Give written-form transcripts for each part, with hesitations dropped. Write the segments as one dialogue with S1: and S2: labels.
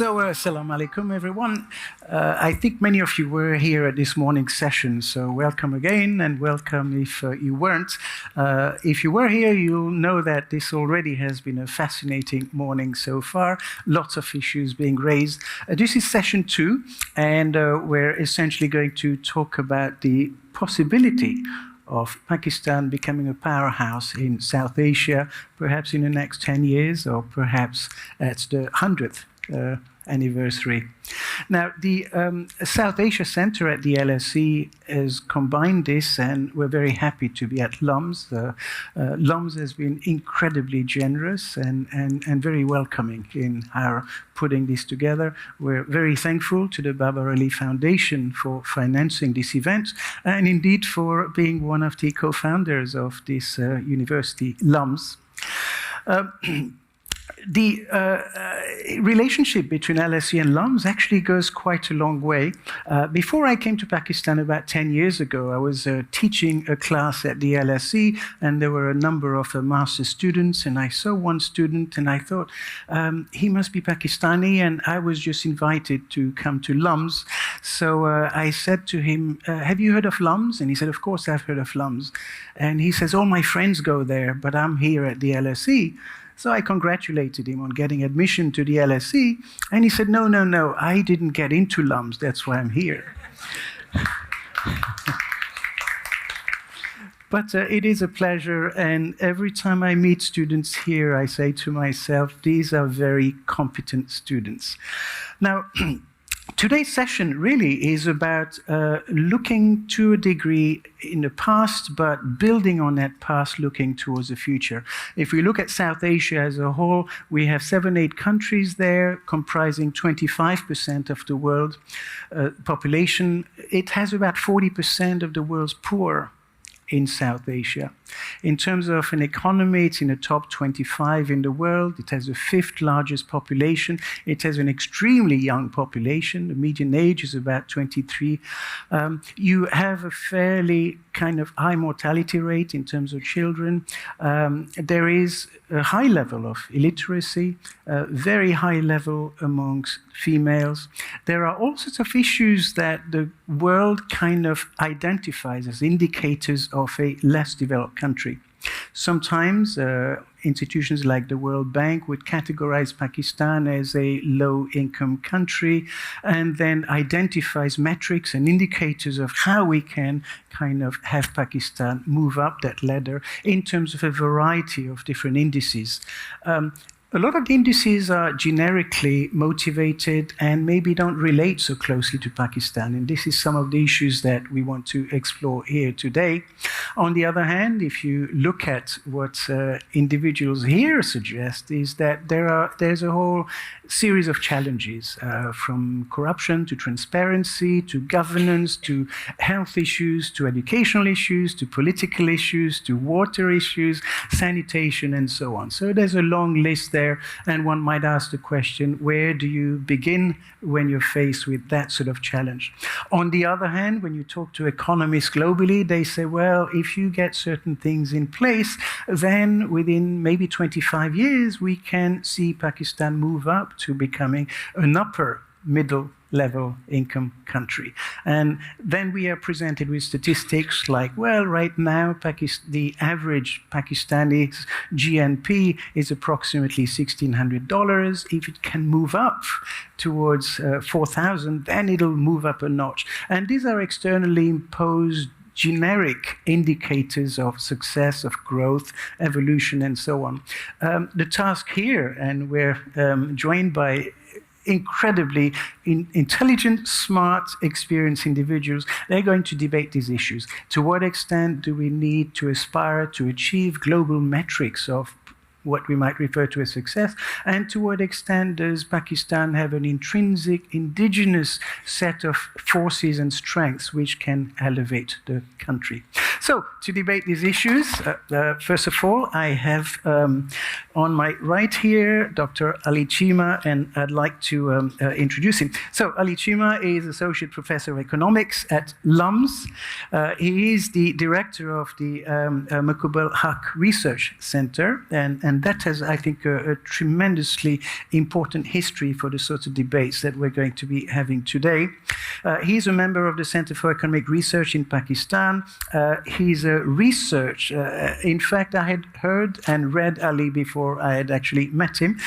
S1: Assalamu alaikum, everyone. I think many of you were here at this morning's session, so welcome again, and welcome if you weren't. If you were here, you'll know that this already has been a fascinating morning so far. Lots of issues being raised. This is session 2, and we're essentially going to talk about the possibility of Pakistan becoming a powerhouse in South Asia, perhaps in the next 10 years, or perhaps at the 100th anniversary. Now, the South Asia Center at the LSE has combined this, and we're very happy to be at LUMS. LUMS has been incredibly generous and very welcoming in our putting this together. We're very thankful to the Babar Ali Foundation for financing this event, and indeed for being one of the co-founders of this university, LUMS. The relationship between LSE and LUMS actually goes quite a long way. Before I came to Pakistan about 10 years ago, I was teaching a class at the LSE, and there were a number of master's students, and I saw one student, and I thought, he must be Pakistani, and I was just invited to come to LUMS. So I said to him, have you heard of LUMS? And he said, of course I've heard of LUMS. And he says, all my friends go there, but I'm here at the LSE. So I congratulated him on getting admission to the LSE, and he said, no, I didn't get into LUMS, that's why I'm here. But it is a pleasure, and every time I meet students here, I say to myself, these are very competent students. Now, today's session really is about looking to a degree in the past, but building on that past, looking towards the future. If we look at South Asia as a whole, we have 7-8 countries there, comprising 25% of the world population. It has about 40% of the world's poor in South Asia. In terms of an economy, it's in the top 25 in the world. It has the 5th largest population. It has an extremely young population. The median age is about 23. You have a fairly kind of high mortality rate in terms of children. There is a high level of illiteracy, very high level amongst females. There are all sorts of issues that the world kind of identifies as indicators of a less developed country. Sometimes institutions like the World Bank would categorize Pakistan as a low-income country, and then identifies metrics and indicators of how we can kind of have Pakistan move up that ladder in terms of a variety of different indices. A lot of the indices are generically motivated and maybe don't relate so closely to Pakistan, and this is some of the issues that we want to explore here today. On the other hand, if you look at what individuals here suggest, is that there's a whole series of challenges, from corruption to transparency to governance to health issues to educational issues to political issues to water issues, sanitation, and so on. So there's a long list there, and one might ask the question, where do you begin when you're faced with that sort of challenge? On the other hand, when you talk to economists globally, they say, well, if you get certain things in place, then within maybe 25 years, we can see Pakistan move up to becoming an upper middle level income country. And then we are presented with statistics like, well, right now, the average Pakistani GNP is approximately $1,600. If it can move up towards 4,000, then it'll move up a notch. And these are externally imposed generic indicators of success, of growth, evolution, and so on. The task here, and we're joined by incredibly intelligent, smart, experienced individuals, they're going to debate these issues. To what extent do we need to aspire to achieve global metrics of what we might refer to as success, and to what extent does Pakistan have an intrinsic, indigenous set of forces and strengths which can elevate the country? So, to debate these issues, first of all, I have on my right here Dr. Ali Chima, and I'd like to introduce him. So, Ali Chima is Associate Professor of Economics at LUMS. He is the director of the Mukubal Haq Research Center, and that has, I think, a tremendously important history for the sorts of debates that we're going to be having today. He's a member of the Center for Economic Research in Pakistan. He's a research. In fact, I had heard and read Ali before I had actually met him.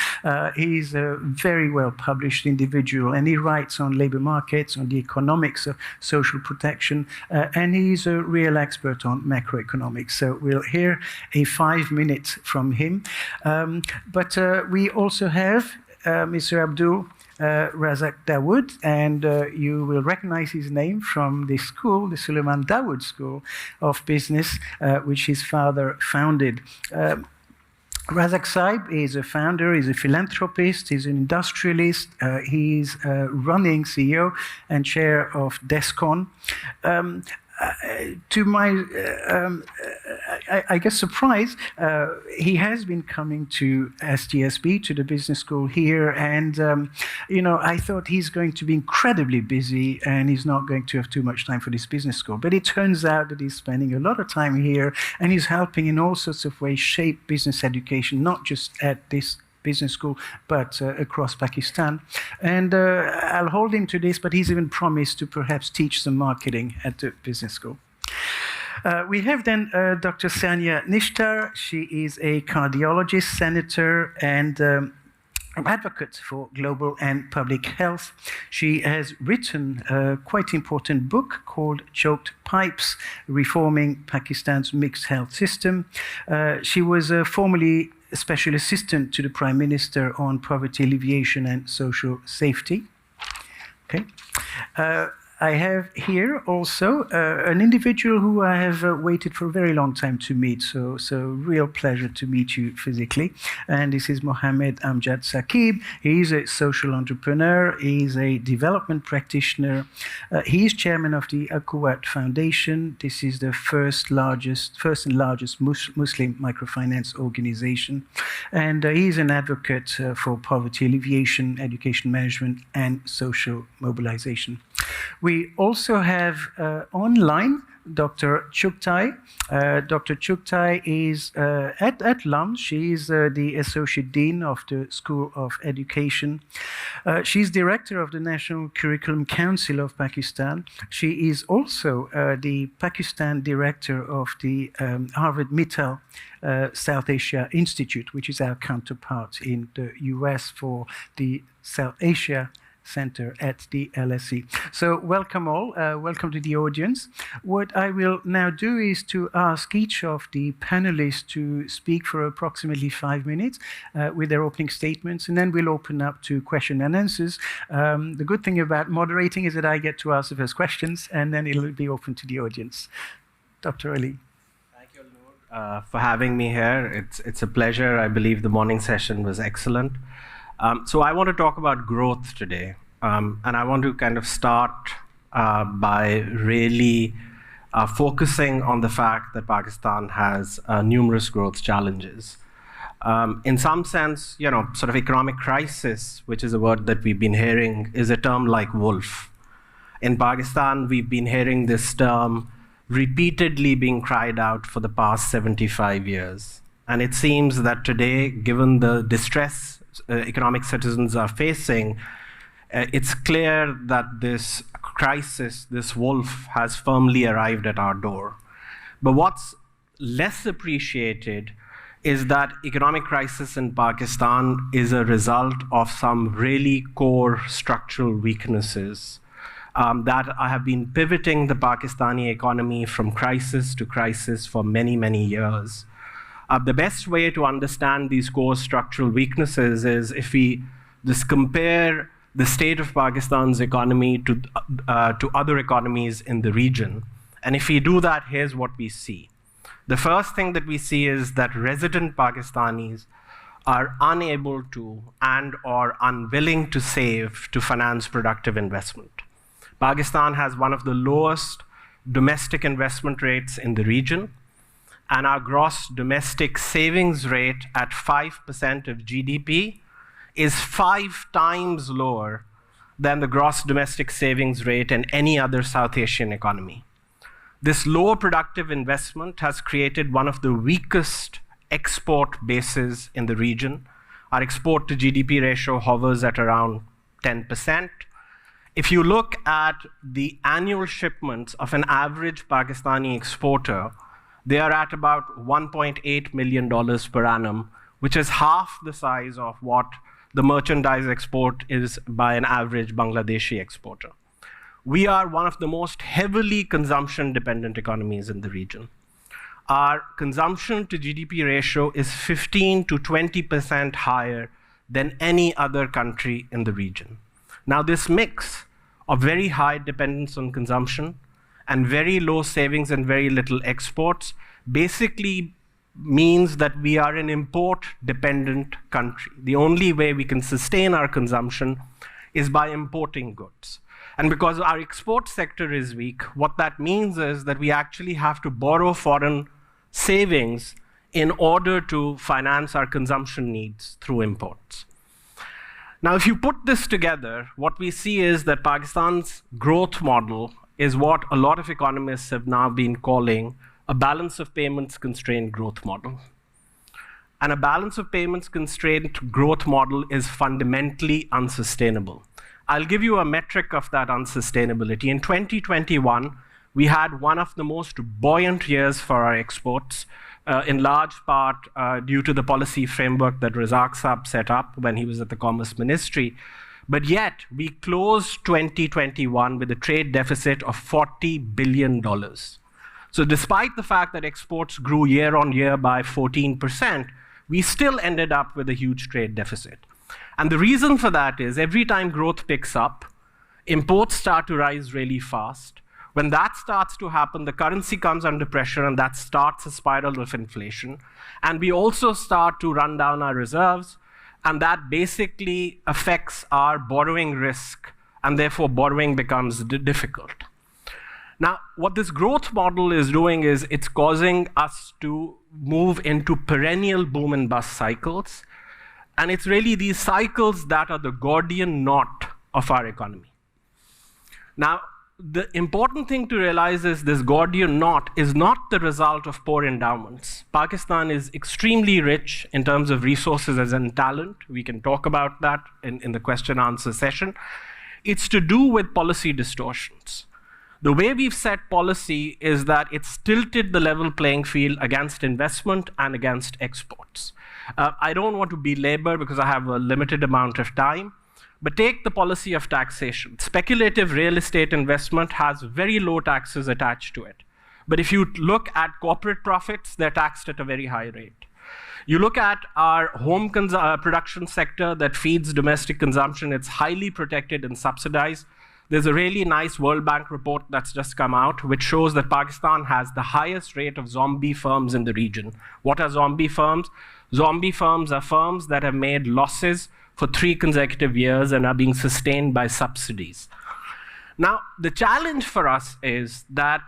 S1: He's a very well published individual, and he writes on labor markets, on the economics of social protection, and he's a real expert on macroeconomics. So we'll hear a 5 minutes from him. But we also have Mr. Abdul Razak Dawood, and you will recognize his name from the school, the Suleiman Dawood School of Business, which his father founded. Razak Saib is a founder, he's a philanthropist, he's an industrialist, he's running CEO and chair of DESCON. To my, I guess, surprise, he has been coming to STSB, to the business school here, and, I thought he's going to be incredibly busy and he's not going to have too much time for this business school. But it turns out that he's spending a lot of time here and he's helping in all sorts of ways shape business education, not just at this business school, but across Pakistan. And I'll hold him to this, but he's even promised to perhaps teach some marketing at the business school. We have then Dr. Sania Nishtar. She is a cardiologist, senator, and advocate for global and public health. She has written a quite important book called Choked Pipes, Reforming Pakistan's Mixed Health System. She was formerly a special assistant to the Prime Minister on poverty alleviation and social safety. Okay. I have here also an individual who I have waited for a very long time to meet, so real pleasure to meet you physically. And this is Mohammed Amjad Saqib. He's a social entrepreneur, he's a development practitioner, he is chairman of the Akuwat Foundation. This is the first and largest Muslim microfinance organization. And he's an advocate for poverty alleviation, education management, and social mobilization. We also have online Dr. Chugtai. Dr. Chugtai is at LUMS. She is the Associate Dean of the School of Education. She's Director of the National Curriculum Council of Pakistan. She is also the Pakistan Director of the Harvard Mittal South Asia Institute, which is our counterpart in the US for the South Asia Center at the LSE. So welcome all, welcome to the audience. What I will now do is to ask each of the panelists to speak for approximately 5 minutes with their opening statements, and then we'll open up to question and answers. The good thing about moderating is that I get to ask the first questions, and then it'll be open to the audience. Dr. Ali.
S2: Thank you, Noor, for having me here. It's a pleasure. I believe the morning session was excellent. So I want to talk about growth today, and I want to kind of start by really focusing on the fact that Pakistan has numerous growth challenges. In some sense, sort of economic crisis, which is a word that we've been hearing, is a term like wolf. In Pakistan, we've been hearing this term repeatedly being cried out for the past 75 years. And it seems that today, given the distress economic citizens are facing, it's clear that this crisis, this wolf, has firmly arrived at our door. But what's less appreciated is that economic crisis in Pakistan is a result of some really core structural weaknesses that have been pivoting the Pakistani economy from crisis to crisis for many, many years. The best way to understand these core structural weaknesses is if we just compare the state of Pakistan's economy to other economies in the region. And if we do that, here's what we see. The first thing that we see is that resident Pakistanis are unable to and/or unwilling to save to finance productive investment. Pakistan has one of the lowest domestic investment rates in the region, and our gross domestic savings rate at 5% of GDP is 5 times lower than the gross domestic savings rate in any other South Asian economy. This low productive investment has created one of the weakest export bases in the region. Our export to GDP ratio hovers at around 10%. If you look at the annual shipments of an average Pakistani exporter, they are at about $1.8 million per annum, which is half the size of what the merchandise export is by an average Bangladeshi exporter. We are one of the most heavily consumption-dependent economies in the region. Our consumption to GDP ratio is 15 to 20% higher than any other country in the region. Now, this mix of very high dependence on consumption and very low savings and very little exports basically means that we are an import-dependent country. The only way we can sustain our consumption is by importing goods. And because our export sector is weak, what that means is that we actually have to borrow foreign savings in order to finance our consumption needs through imports. Now, if you put this together, what we see is that Pakistan's growth model is what a lot of economists have now been calling a balance of payments constrained growth model. And a balance of payments constrained growth model is fundamentally unsustainable. I'll give you a metric of that unsustainability. In 2021, we had one of the most buoyant years for our exports, in large part due to the policy framework that Razak Saab set up when he was at the Commerce Ministry. But yet, we closed 2021 with a trade deficit of $40 billion. So despite the fact that exports grew year on year by 14%, we still ended up with a huge trade deficit. And the reason for that is every time growth picks up, imports start to rise really fast. When that starts to happen, the currency comes under pressure, and that starts a spiral of inflation. And we also start to run down our reserves, and that basically affects our borrowing risk, and therefore borrowing becomes difficult. Now, what this growth model is doing is it's causing us to move into perennial boom and bust cycles. And it's really these cycles that are the Gordian knot of our economy. Now, the important thing to realize is this Gordian knot is not the result of poor endowments. Pakistan is extremely rich in terms of resources and talent. We can talk about that in the question-answer session. It's to do with policy distortions. The way we've set policy is that it's tilted the level playing field against investment and against exports. I don't want to belabor because I have a limited amount of time, but take the policy of taxation. Speculative real estate investment has very low taxes attached to it. But if you look at corporate profits, they're taxed at a very high rate. You look at our home production sector that feeds domestic consumption, it's highly protected and subsidized. There's a really nice World Bank report that's just come out, which shows that Pakistan has the highest rate of zombie firms in the region. What are zombie firms? Zombie firms are firms that have made losses for 3 consecutive years and are being sustained by subsidies. Now, the challenge for us is that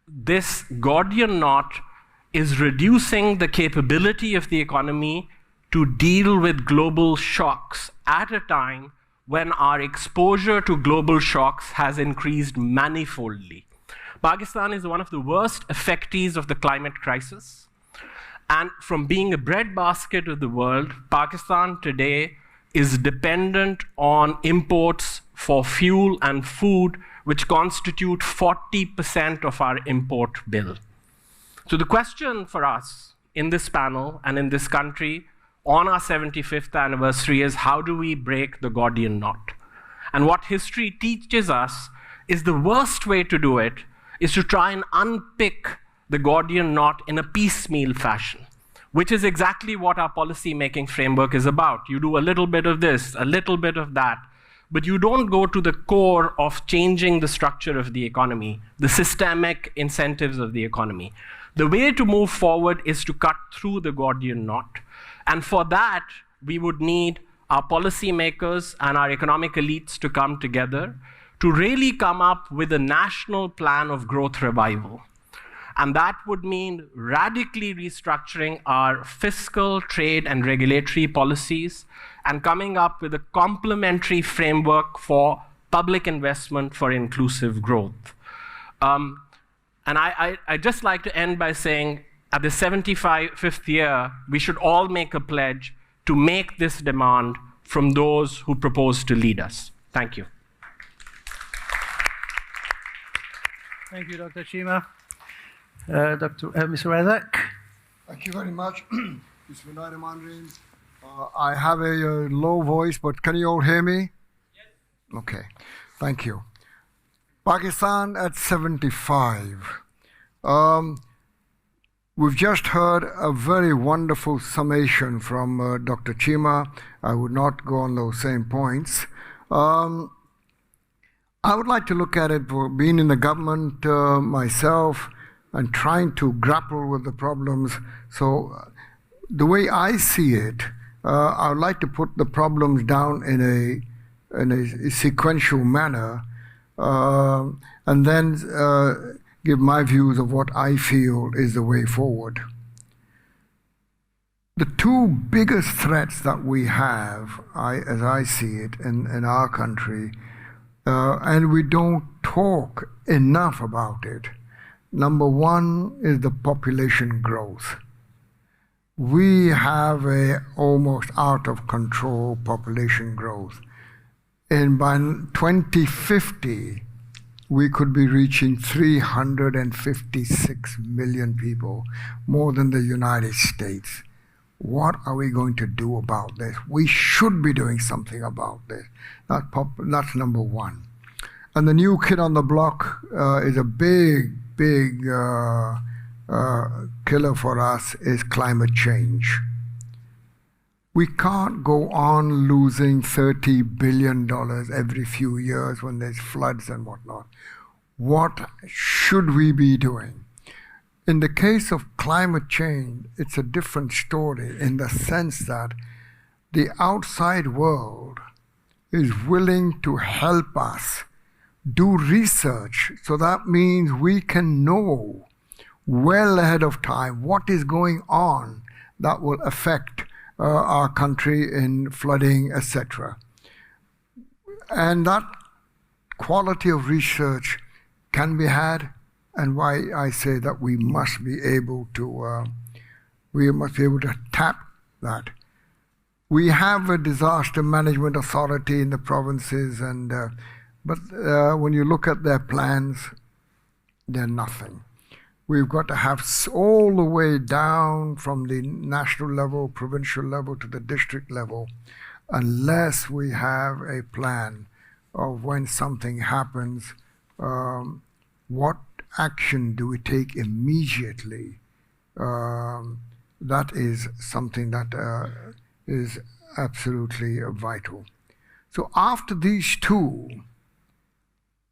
S2: this Gordian knot is reducing the capability of the economy to deal with global shocks at a time when our exposure to global shocks has increased manifoldly. Pakistan is one of the worst affectees of the climate crisis. And from being a breadbasket of the world, Pakistan today is dependent on imports for fuel and food, which constitute 40% of our import bill. So the question for us in this panel and in this country on our 75th anniversary is, how do we break the Gordian knot? And what history teaches us is the worst way to do it is to try and unpick the Gordian knot in a piecemeal fashion, which is exactly what our policy-making framework is about. You do a little bit of this, a little bit of that, but you don't go to the core of changing the structure of the economy, the systemic incentives of the economy. The way to move forward is to cut through the Gordian knot. And for that, we would need our policymakers and our economic elites to come together to really come up with a national plan of growth revival. And that would mean radically restructuring our fiscal, trade, and regulatory policies and coming up with a complementary framework for public investment for inclusive growth. And I'd just like to end by saying, at the 75th year, we should all make a pledge to make this demand from those who propose to lead us. Thank you.
S1: Thank you, Dr. Chima. Mr. Razak.
S3: Thank you very much. Bismillahirrahmanirrahim. I have a low voice, but can you all hear me? Yes. Okay. Thank you. Pakistan at 75. We've just heard a very wonderful summation from Dr. Chima. I would not go on those same points. I would like to look at it for being in the government myself and trying to grapple with the problems. So the way I see it, I would like to put the problems down in a sequential manner, and then give my views of what I feel is the way forward. The two biggest threats that we have, as I see it, in our country, and we don't talk enough about it. Number one is the population growth. We have a almost out of control population growth. And by 2050, we could be reaching 356 million people, more than the United States. What are we going to do about this? We should be doing something about this. That's number one. And the new kid on the block is a big killer for us, is climate change. We can't go on losing $30 billion every few years when there's floods and whatnot. What should we be doing? In the case of climate change, it's a different story in the sense that the outside world is willing to help us do research. So that means we can know well ahead of time what is going on that will affect our country in flooding, etc. And that quality of research can be had, and why I say that we must be able to tap that. We have a disaster management authority in the provinces, but when you look at their plans, they're nothing. We've got to have all the way down from the national level, provincial level to the district level, unless we have a plan of when something happens, what action do we take immediately? That is something that is absolutely vital. So after these two,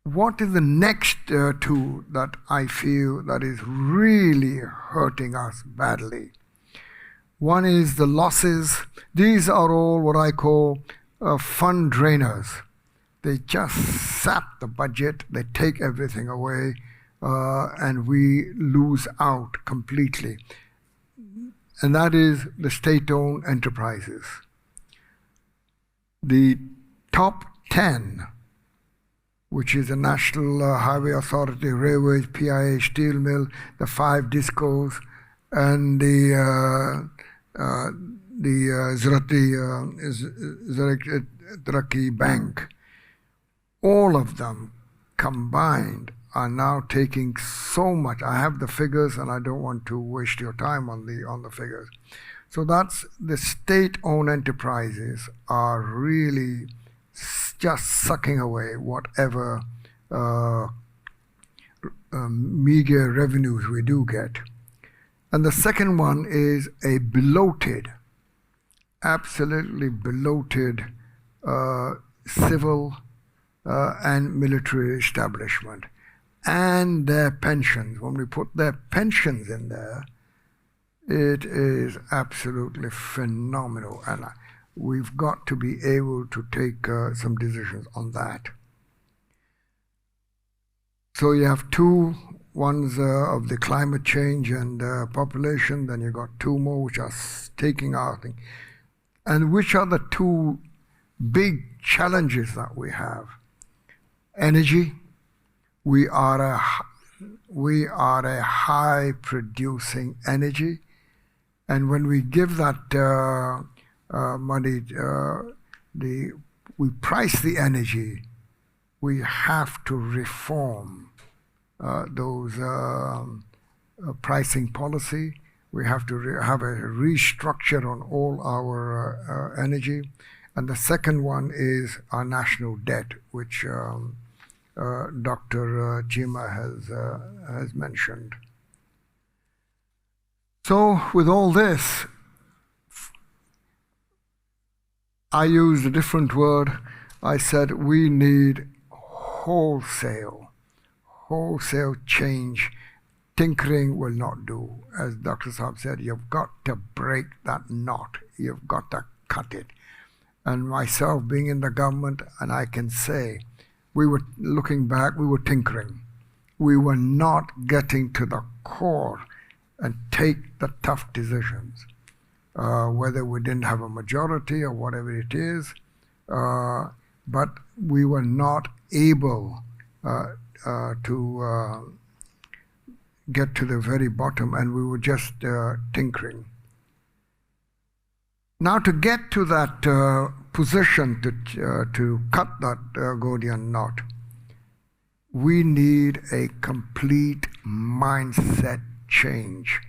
S3: what is the next two that I feel that is really hurting us badly? One is the losses. These are all what I call fund drainers. They just sap the budget, they take everything away, and we lose out completely. And that is the state-owned enterprises. The top 10, which is the National Highway Authority, Railways, PIA, Steel Mill, the 5 discos, and the Zuraki Bank. All of them combined are now taking so much. I have the figures, and I don't want to waste your time on the figures. So that's the state-owned enterprises are really just sucking away whatever meager revenues we do get. And the second one is a bloated, absolutely bloated civil and military establishment. And their pensions. When we put their pensions in there, it is absolutely phenomenal. And we've got to be able to take some decisions on that. So you have two, one's of the climate change and population, then you got two more which are taking our thing. And which are the two big challenges that we have? Energy. We are a high producing energy, and when we give that money, we price the energy. We have to reform those pricing policy. We have to have a restructure on all our energy. And the second one is our national debt, which Dr. Chima has mentioned. So with all this, I used a different word. I said we need wholesale change. Tinkering will not do. As Dr. Saab said, you've got to break that knot. You've got to cut it. And myself being in the government, and I can say, we were looking back, we were tinkering. We were not getting to the core and take the tough decisions, whether we didn't have a majority or whatever it is, but we were not able to get to the very bottom, and we were just tinkering. Now to get to that position to cut that Gordian knot, we need a complete mindset change.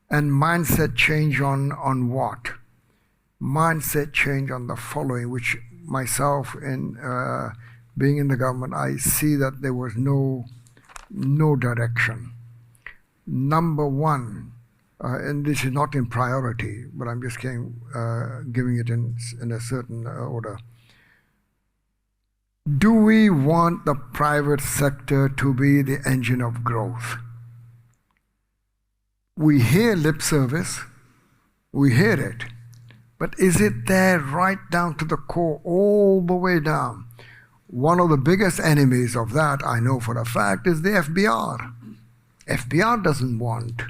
S3: And mindset change on what? Mindset change on the following, which myself in being in the government, I see that there was no direction. Number one, and this is not in priority, but I'm just giving it in a certain order. Do we want the private sector to be the engine of growth? We hear lip service, we hear it, but is it there right down to the core, all the way down? One of the biggest enemies of that, I know for a fact, is the FBR. FBR doesn't want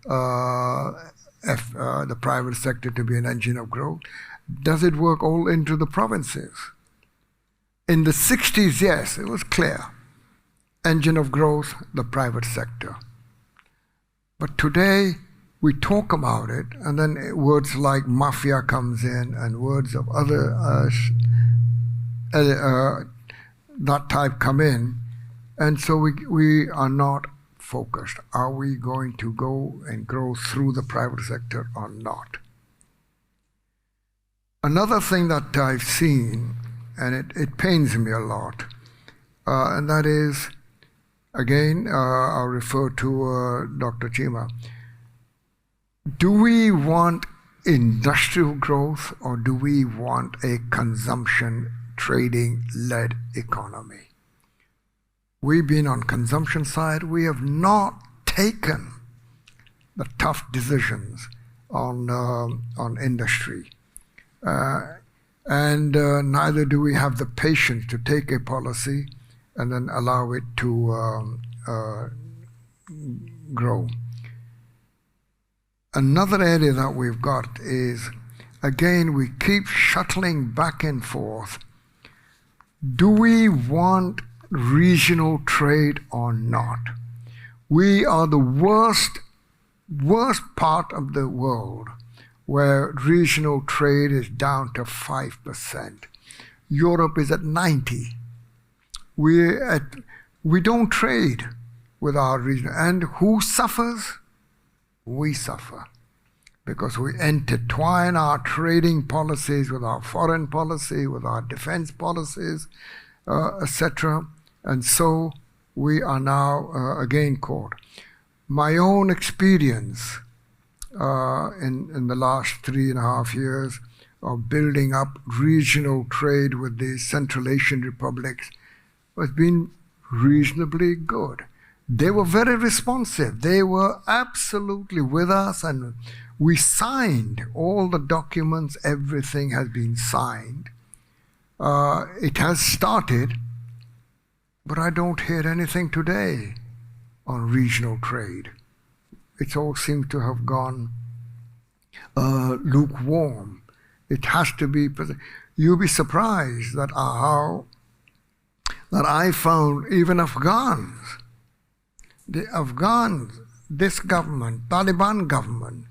S3: the private sector to be an engine of growth. Does it work all into the provinces? In the 60s, yes, it was clear. Engine of growth, the private sector. But today, we talk about it, and then words like mafia comes in, and words of other that type come in, and so we are not focused. Are we going to go and grow through the private sector or not? Another thing that I've seen, and it pains me a lot, and that is, again, I'll refer to Dr. Chima. Do we want industrial growth, or do we want a consumption trading-led economy? We've been on consumption side. We have not taken the tough decisions on industry. And neither do we have the patience to take a policy and then allow it to grow. Another area that we've got is, again, we keep shuttling back and forth. Do we want regional trade or not? We are the worst part of the world where regional trade is down to 5%. Europe is at 90%. We don't trade with our region. And who suffers? We suffer, because we intertwine our trading policies with our foreign policy, with our defense policies, etc. And so we are now again caught. My own experience in the last 3.5 years of building up regional trade with the Central Asian republics has been reasonably good. They were very responsive. They were absolutely with us, and we signed all the documents. Everything has been signed. It has started, But I don't hear anything today on regional trade. It all seems to have gone lukewarm. It has to be. You'll be surprised that I found even Afghans, this government, Taliban government,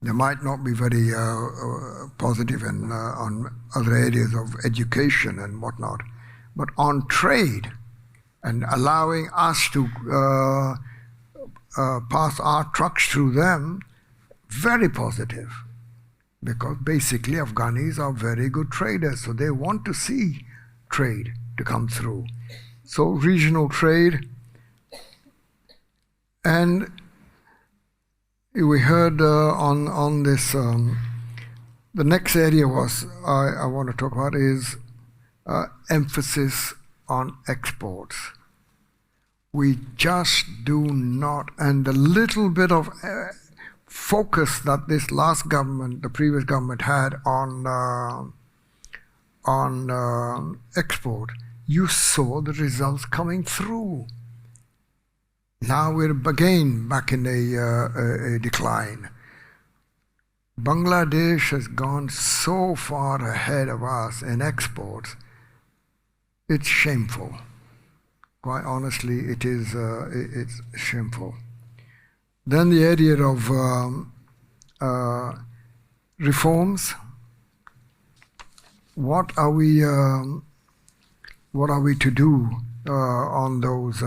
S3: they might not be very positive on other areas of education and whatnot, but on trade and allowing us to pass our trucks through them, very positive. Because basically Afghanis are very good traders, so they want to see trade to come through. So regional trade, and we heard on this, the next area I want to talk about is emphasis on exports. We just do not, and the little bit of focus that this last government, the previous government had on export, you saw the results coming through. Now we're again back in a decline. Bangladesh has gone so far ahead of us in exports. It's shameful. Quite honestly, it's shameful. Then the area of reforms. What are we to do on those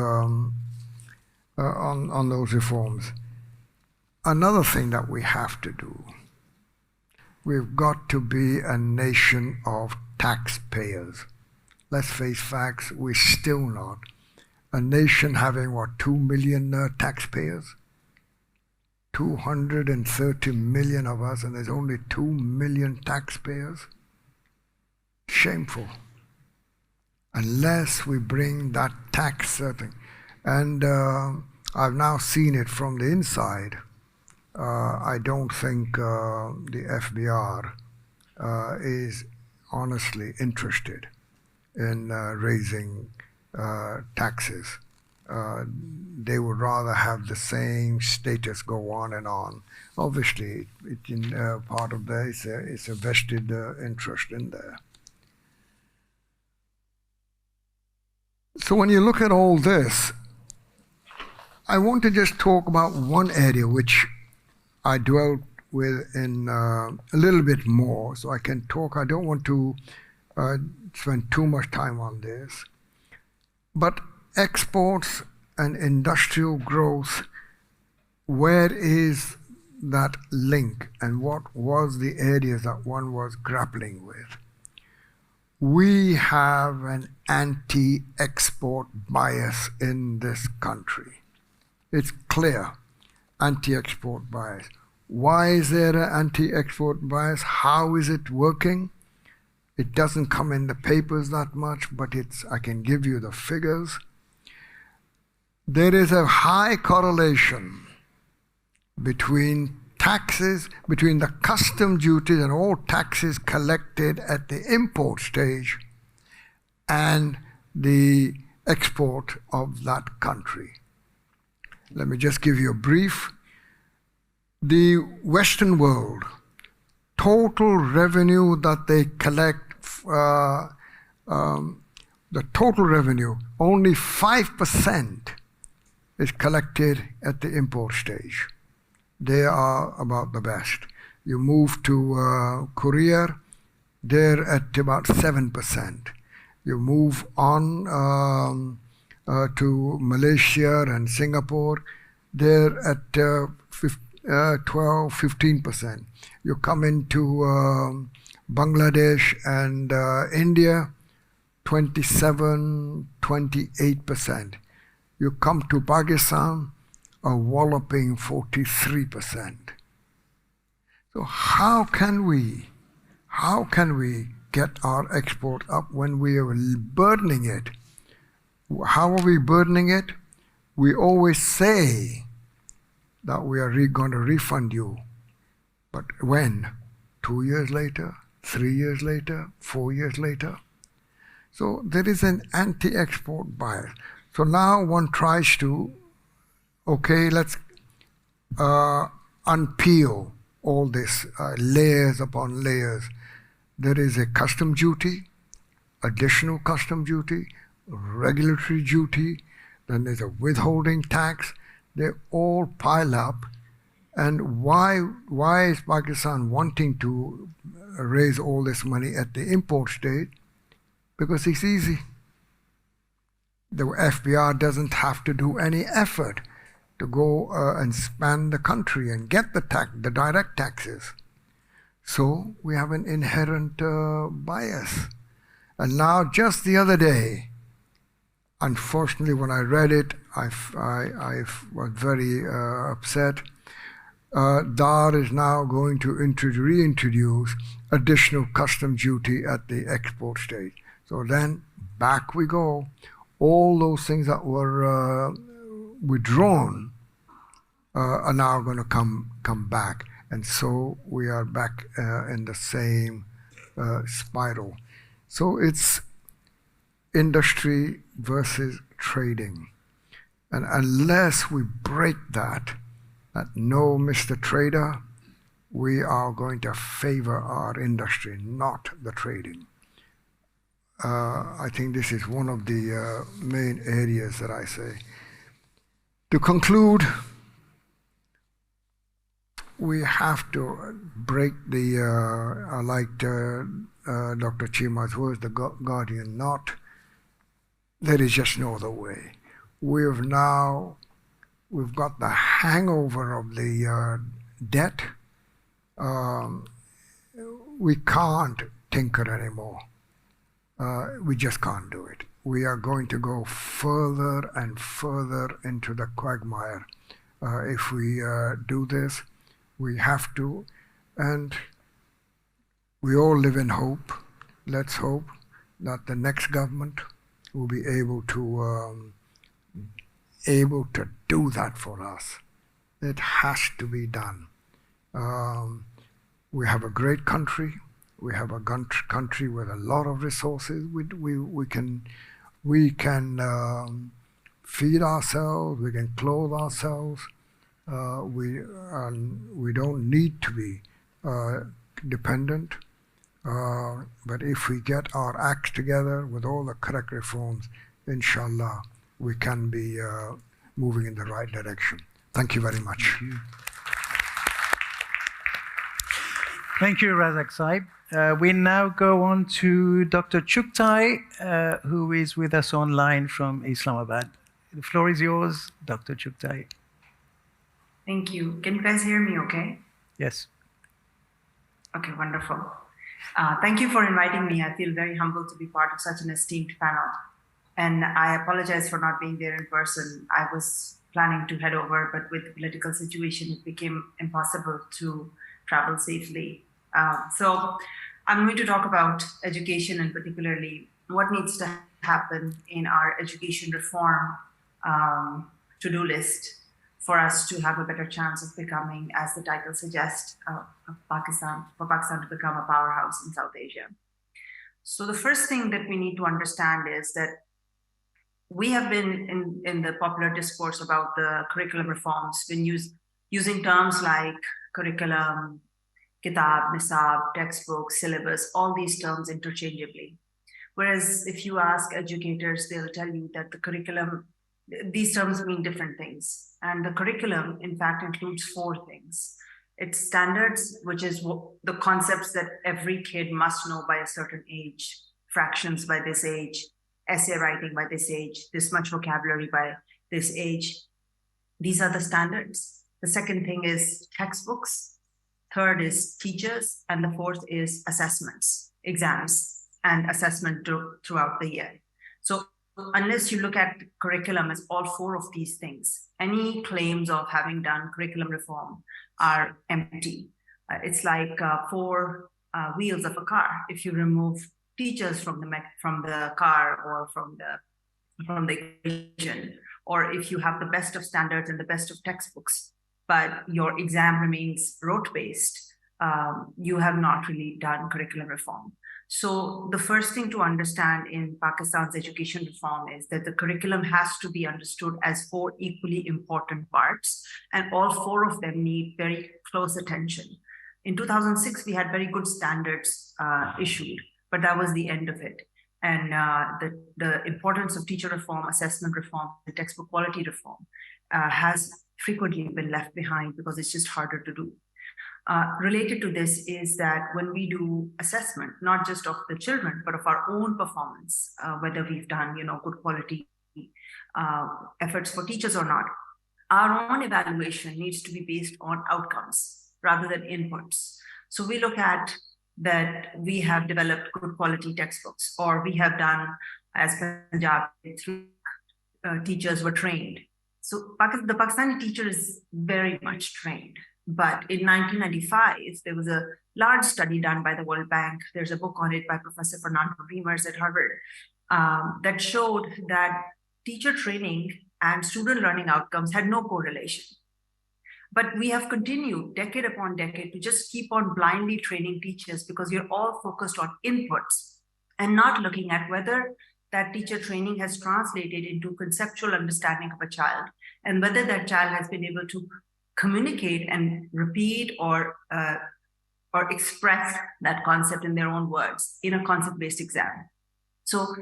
S3: reforms? Another thing that we have to do. We've got to be a nation of taxpayers. Let's face facts, we're still not. A nation having, 2 million taxpayers? 230 million of us, and there's only 2 million taxpayers? Shameful. Unless we bring that tax thing. And I've now seen it from the inside. I don't think the FBR is honestly interested in raising taxes. They would rather have the same status go on and on. Obviously, it's in part of there, it's a vested interest in there. So when you look at all this, I want to just talk about one area which I dwelt with in a little bit more, so I can talk. I don't want to spend too much time on this. But exports and industrial growth, where is that link and what was the areas that one was grappling with? We have an anti-export bias in this country. It's clear, anti-export bias. Why is there an anti-export bias? How is it working? It doesn't come in the papers that much, but I can give you the figures. There is a high correlation between taxes, between the custom duties and all taxes collected at the import stage and the export of that country. Let me just give you a brief. The Western world, total revenue that they collect, the total revenue, only 5% is collected at the import stage. They are about the best. You move to Korea, they're at about 7%. You move on to Malaysia and Singapore, they're at 12-15%. You come into Bangladesh and India, 27-28%. You come to Pakistan, a walloping 43%. So how can we get our export up when we are burdening it? How are we burdening it? We always say that we are going to refund you. But when? 2 years later? 3 years later? 4 years later? So there is an anti-export bias. So now one tries to, okay, let's unpeel all this layers upon layers. There is a custom duty, additional custom duty, regulatory duty, then there's a withholding tax. They all pile up. And why is Pakistan wanting to raise all this money at the import state? Because it's easy. The FBR doesn't have to do any effort to go and span the country and get the direct taxes. So we have an inherent bias. And now, just the other day, unfortunately, when I read it, I was very upset. DAR is now going to reintroduce additional custom duty at the export stage. So then back we go. All those things that were withdrawn are now going to come back. And so we are back in the same spiral. So it's industry versus trading. And unless we break that no, Mr. Trader, we are going to favor our industry, not the trading. I think this is one of the main areas that I say. To conclude, we have to break the, I liked Dr. Chima's words, the Guardian knot. There is just no other way. We've got the hangover of the debt. We can't tinker anymore. We just can't do it. We are going to go further and further into the quagmire. If we do this, we have to, and we all live in hope. Let's hope that the next government will be able to do that for us. It has to be done. We have a great country. We have a country with a lot of resources. We can feed ourselves. We can clothe ourselves. We don't need to be dependent. But if we get our acts together with all the correct reforms, inshallah, we can be moving in the right direction. Thank you very much.
S1: Thank you, Razak Saib. We now go on to Dr. Chugtai, who is with us online from Islamabad. The floor is yours, Dr. Chugtai.
S4: Thank you. Can you guys hear me okay?
S1: Yes.
S4: Okay, wonderful. Thank you for inviting me. I feel very humbled to be part of such an esteemed panel. And I apologize for not being there in person. I was planning to head over, but with the political situation, it became impossible to travel safely. So I'm going to talk about education and particularly what needs to happen in our education reform to-do list for us to have a better chance of becoming, as the title suggests, for Pakistan to become a powerhouse in South Asia. So the first thing that we need to understand is that we have been in the popular discourse about the curriculum reforms, been using terms like curriculum, kitab, nisab, textbook, syllabus, all these terms interchangeably. Whereas if you ask educators, they'll tell you that the curriculum, these terms mean different things. And the curriculum, in fact, includes 4 things. It's standards, which is the concepts that every kid must know by a certain age, fractions by this age, essay writing by this age, this much vocabulary by this age. These are the standards. The second thing is textbooks. Third is teachers. And the fourth is assessments, exams, and assessment throughout the year. So unless you look at curriculum as all 4 of these things, any claims of having done curriculum reform are empty. It's like 4 wheels of a car. If you remove teachers from the car or from the equation, or if you have the best of standards and the best of textbooks, but your exam remains rote-based, you have not really done curriculum reform. So the first thing to understand in Pakistan's education reform is that the curriculum has to be understood as 4 equally important parts, and all 4 of them need very close attention. In 2006, we had very good standards issued, but that was the end of it. And the importance of teacher reform, assessment reform, and textbook quality reform has frequently been left behind because it's just harder to do. Related to this is that when we do assessment, not just of the children, but of our own performance, whether we've done, good quality efforts for teachers or not, our own evaluation needs to be based on outcomes rather than inputs. So we look at that we have developed good quality textbooks, or we have done, as Punjab, teachers were trained. So the Pakistani teacher is very much trained. But in 1995, there was a large study done by the World Bank. There's a book on it by Professor Fernando Reimers at Harvard that showed that teacher training and student learning outcomes had no correlation. But we have continued decade upon decade to just keep on blindly training teachers because we're all focused on inputs and not looking at whether that teacher training has translated into conceptual understanding of a child and whether that child has been able to communicate and repeat or express that concept in their own words in a concept-based exam. So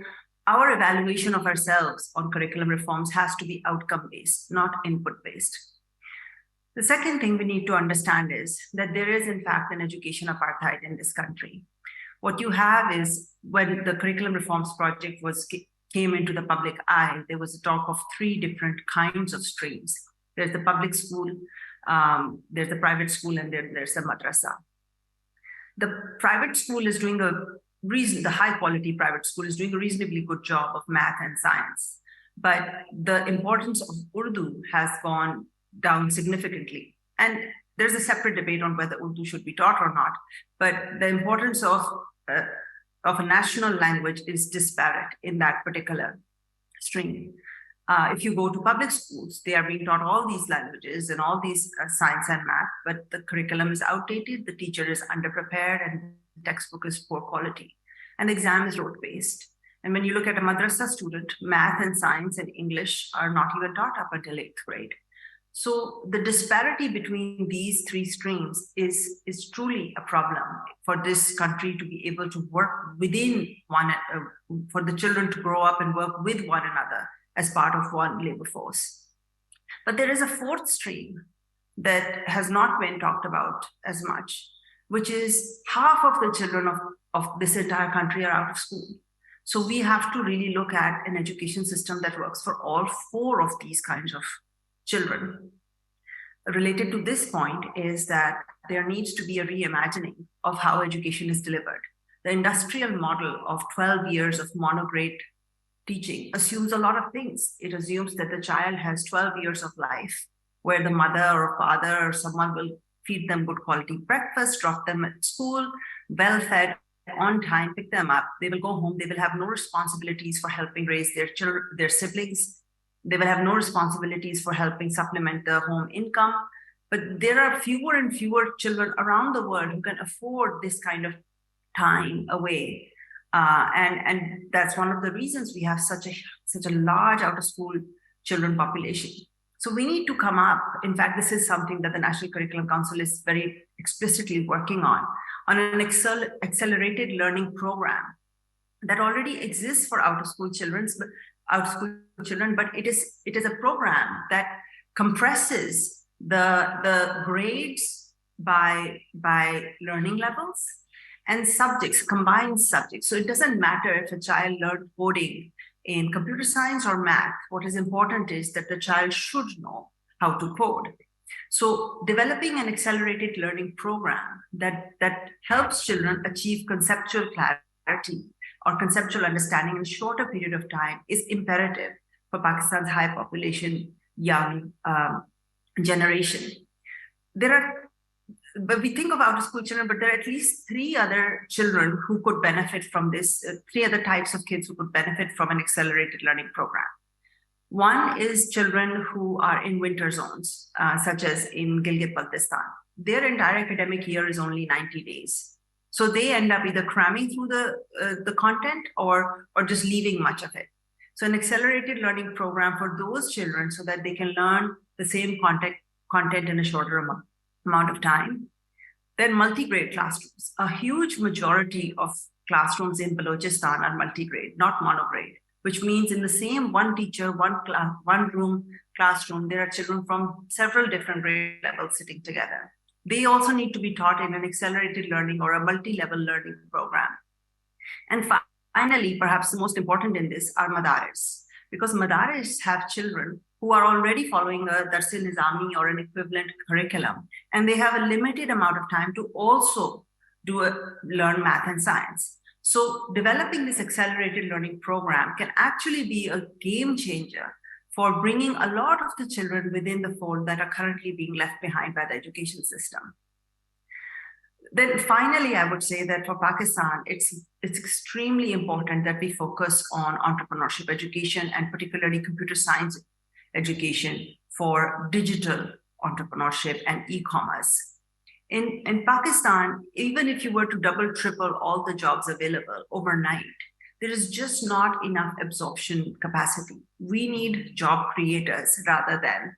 S4: our evaluation of ourselves on curriculum reforms has to be outcome-based, not input-based. The second thing we need to understand is that there is, in fact, an education apartheid in this country. What you have is when the curriculum reforms project came into the public eye, there was a talk of 3 different kinds of streams. There's the public school, there's the private school, and there's the madrasa. The private school is doing the high quality private school is doing a reasonably good job of math and science. But the importance of Urdu has gone down significantly. And there's a separate debate on whether Urdu should be taught or not. But the importance of a national language is disparate in that particular stream. If you go to public schools, they are being taught all these languages and all these science and math, but the curriculum is outdated, the teacher is underprepared, and the textbook is poor quality. And the exam is rote-based. And when you look at a madrasa student, math and science and English are not even taught up until 8th grade. So the disparity between these 3 streams is truly a problem for this country to be able to work within one, for the children to grow up and work with one another as part of one labor force. But there is a 4th stream that has not been talked about as much, which is half of the children of this entire country are out of school. So we have to really look at an education system that works for all 4 of these kinds of children. Related to this point is that there needs to be a reimagining of how education is delivered. The industrial model of 12 years of monograde teaching assumes a lot of things. It assumes that the child has 12 years of life where the mother or father or someone will feed them good quality breakfast, drop them at school, well-fed, on time, pick them up. They will go home. They will have no responsibilities for helping raise their children, their siblings. They will have no responsibilities for helping supplement the home income. But there are fewer and fewer children around the world who can afford this kind of time away. And that's one of the reasons we have such a large out-of-school children population. So we need to come up. In fact, this is something that the National Curriculum Council is very explicitly working on an accelerated learning program that already exists for out-of-school children, but it is a program that compresses the grades by learning levels and subjects, combines subjects. So it doesn't matter if a child learned coding in computer science or math. What is important is that the child should know how to code. So developing an accelerated learning program that helps children achieve conceptual clarity or conceptual understanding in a shorter period of time is imperative for Pakistan's high population young generation. But we think of out-of-school children, but there are at least 3 other children who could benefit from this, 3 other types of kids who could benefit from an accelerated learning program. One is children who are in winter zones, such as in Gilgit-Baltistan. Their entire academic year is only 90 days. So they end up either cramming through the content or just leaving much of it. So an accelerated learning program for those children so that they can learn the same content in a shorter amount of time. Then multi-grade classrooms. A huge majority of classrooms in Balochistan are multi-grade, not monograde, which means in the same one teacher, one room classroom, there are children from several different grade levels sitting together. They also need to be taught in an accelerated learning or a multi-level learning program. And finally, perhaps the most important in this are madaris, because madaris have children who are already following a Dars-e-Nizami or an equivalent curriculum, and they have a limited amount of time to also learn math and science. So developing this accelerated learning program can actually be a game changer for bringing a lot of the children within the fold that are currently being left behind by the education system. Then finally, I would say that for Pakistan, it's extremely important that we focus on entrepreneurship education and particularly computer science education for digital entrepreneurship and e-commerce. In Pakistan, even if you were to double, triple all the jobs available overnight, there is just not enough absorption capacity. We need job creators rather than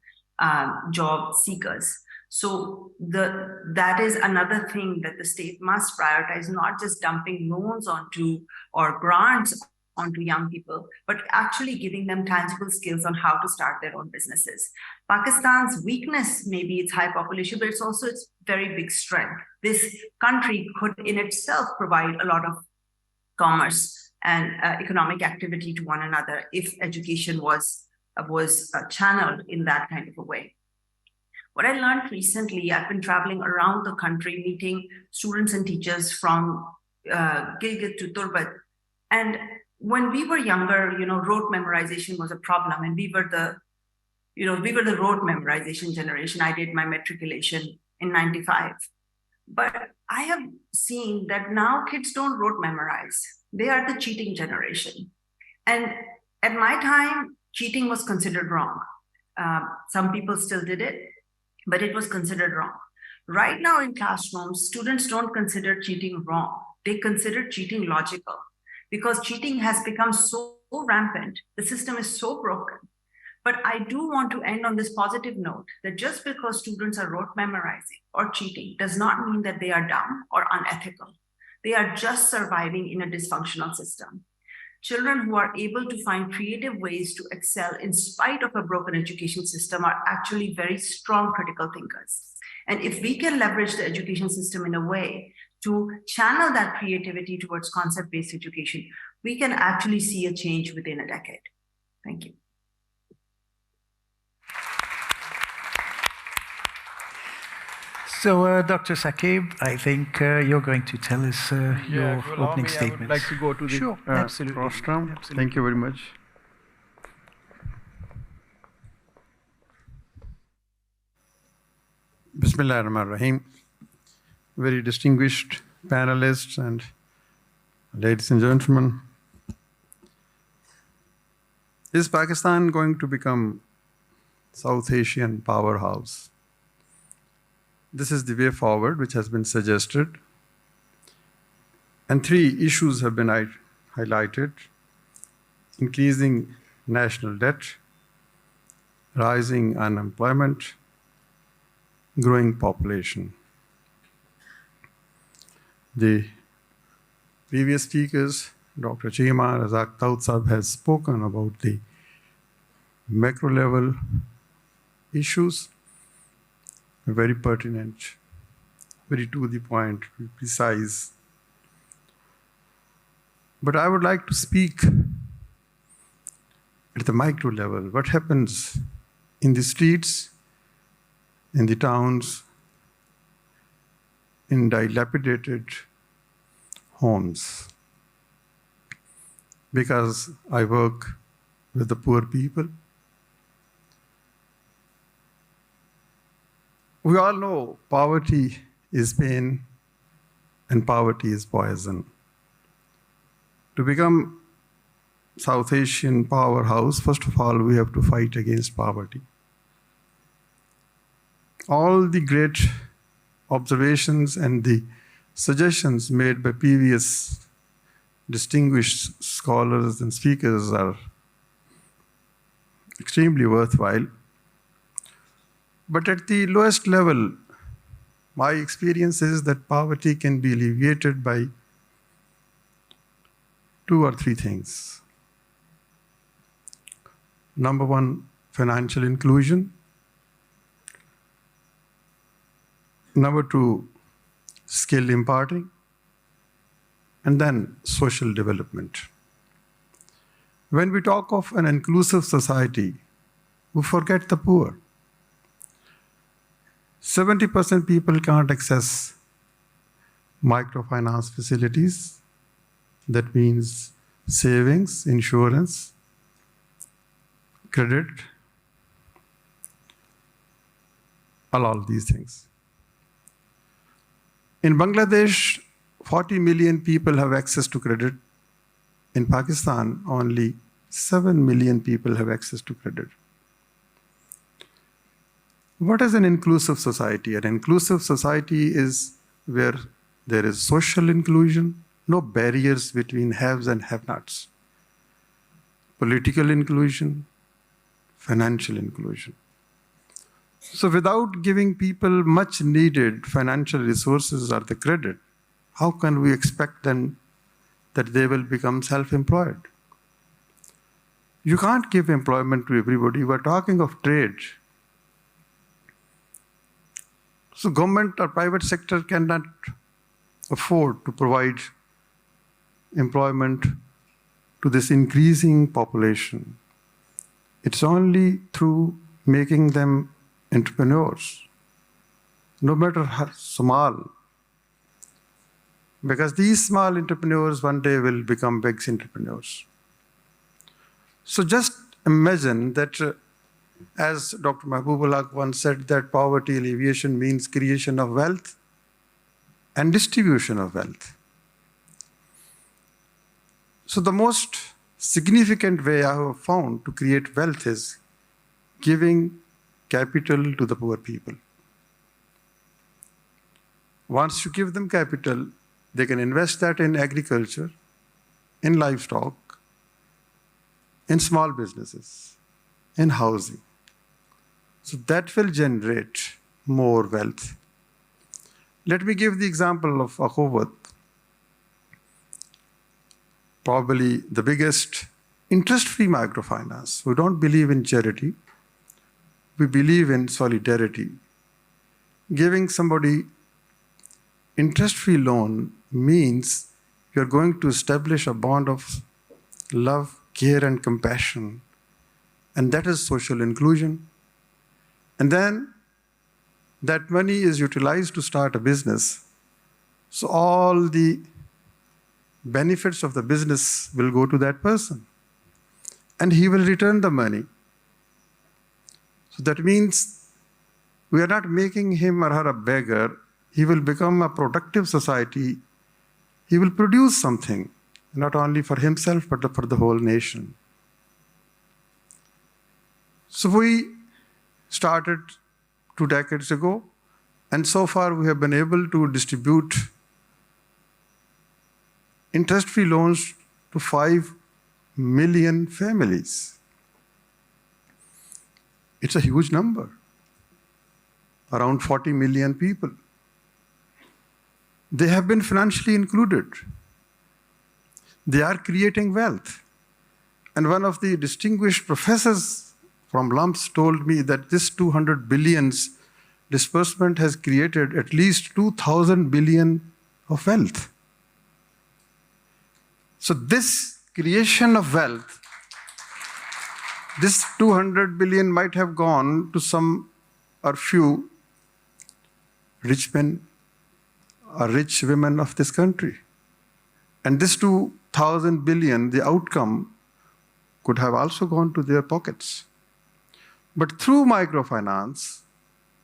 S4: job seekers. So that is another thing that the state must prioritize, not just dumping loans onto or grants onto young people, but actually giving them tangible skills on how to start their own businesses. Pakistan's weakness may be its high population, but it's also its very big strength. This country could in itself provide a lot of commerce and economic activity to one another if education was channeled in that kind of a way. What I learned recently, I've been traveling around the country, meeting students and teachers from Gilgit to Turbat. And when we were younger, rote memorization was a problem, and we were the rote memorization generation. I did my matriculation in '95. But I have seen that now kids don't rote memorize. They are the cheating generation. And at my time, cheating was considered wrong. Some people still did it, but it was considered wrong. Right now in classrooms, students don't consider cheating wrong. They consider cheating logical, because cheating has become so rampant. The system is so broken. But I do want to end on this positive note that just because students are rote memorizing or cheating does not mean that they are dumb or unethical. They are just surviving in a dysfunctional system. Children who are able to find creative ways to excel in spite of a broken education system are actually very strong critical thinkers. And if we can leverage the education system in a way to channel that creativity towards concept-based education, we can actually see a change within a decade. Thank you.
S1: So, Dr. Saqib, I think you're going to tell us your opening statement.
S5: I would like to go to the
S1: absolutely.
S5: rostrum.
S1: Absolutely.
S5: Thank you very much. Bismillah ar-Rahman ar-Rahim. Very distinguished panelists and ladies and gentlemen. Is Pakistan going to become South Asian powerhouse? This is the way forward which has been suggested. And 3 issues have been highlighted: increasing national debt, rising unemployment, growing population. The previous speakers, Dr. Chima, Razak Taud Sahab, has spoken about the macro level issues. Very pertinent, very to the point, very precise. But I would like to speak at the micro level. What happens in the streets, in the towns, in dilapidated homes? Because I work with the poor people. We all know poverty is pain and poverty is poison. To become South Asian powerhouse, first of all, we have to fight against poverty. All the great observations and the suggestions made by previous distinguished scholars and speakers are extremely worthwhile. But at the lowest level, my experience is that poverty can be alleviated by 2 or 3 things. Number 1, financial inclusion. Number 2, skill imparting. And then social development. When we talk of an inclusive society, we forget the poor. 70% people can't access microfinance facilities. That means savings, insurance, credit, all these things. In Bangladesh, 40 million people have access to credit. In Pakistan, only 7 million people have access to credit. What is an inclusive society? An inclusive society is where there is social inclusion, no barriers between haves and have-nots. Political inclusion, financial inclusion. So without giving people much needed financial resources or the credit, how can we expect then that they will become self-employed? You can't give employment to everybody. We're talking of trade. So government or private sector cannot afford to provide employment to this increasing population. It's only through making them entrepreneurs, no matter how small. Because these small entrepreneurs one day will become big entrepreneurs. So just imagine that, as Dr. Mahbubullah once said, that poverty alleviation means creation of wealth and distribution of wealth. So the most significant way I have found to create wealth is giving capital to the poor people. Once you give them capital, they can invest that in agriculture, in livestock, in small businesses, in housing. So that will generate more wealth. Let me give the example of Akhovat, probably the biggest interest-free microfinance. We don't believe in charity. We believe in solidarity. Giving somebody interest-free loan means you're going to establish a bond of love, care, and compassion. And that is social inclusion. And then that money is utilized to start a business. So all the benefits of the business will go to that person. And he will return the money. So that means we are not making him or her a beggar. He will become a productive society. He will produce something, not only for himself, but for the whole nation. So we started 2 decades ago, and so far we have been able to distribute interest-free loans to 5 million families. It's a huge number, around 40 million people. They have been financially included. They are creating wealth. And one of the distinguished professors from LUMS told me that this 200 billions disbursement has created at least 2,000 billion of wealth. So this creation of wealth, this 200 billion might have gone to some or few rich men or rich women of this country. And this 2,000 billion, the outcome could have also gone to their pockets. But through microfinance,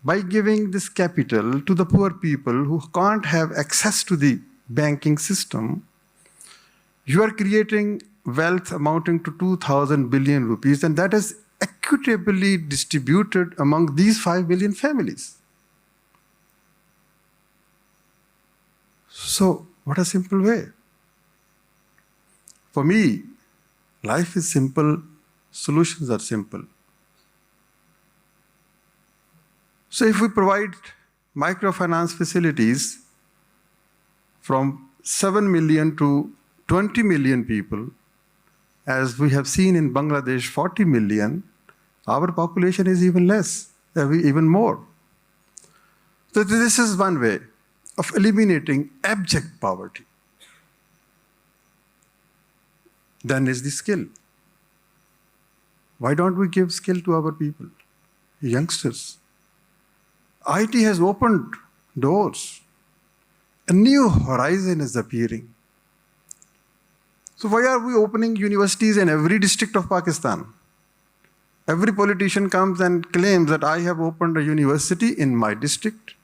S5: by giving this capital to the poor people who can't have access to the banking system, you are creating wealth amounting to 2,000 billion rupees, and that is equitably distributed among these 5 million families. So, what a simple way. For me, life is simple, solutions are simple. So if we provide microfinance facilities from 7 million to 20 million people, as we have seen in Bangladesh, 40 million, our population is even less, even more. So this is one way of eliminating abject poverty. Then is the skill. Why don't we give skill to our people, youngsters? IT has opened doors. A new horizon is appearing. So why are we opening universities in every district of Pakistan? Every politician comes and claims that I have opened a university in my district.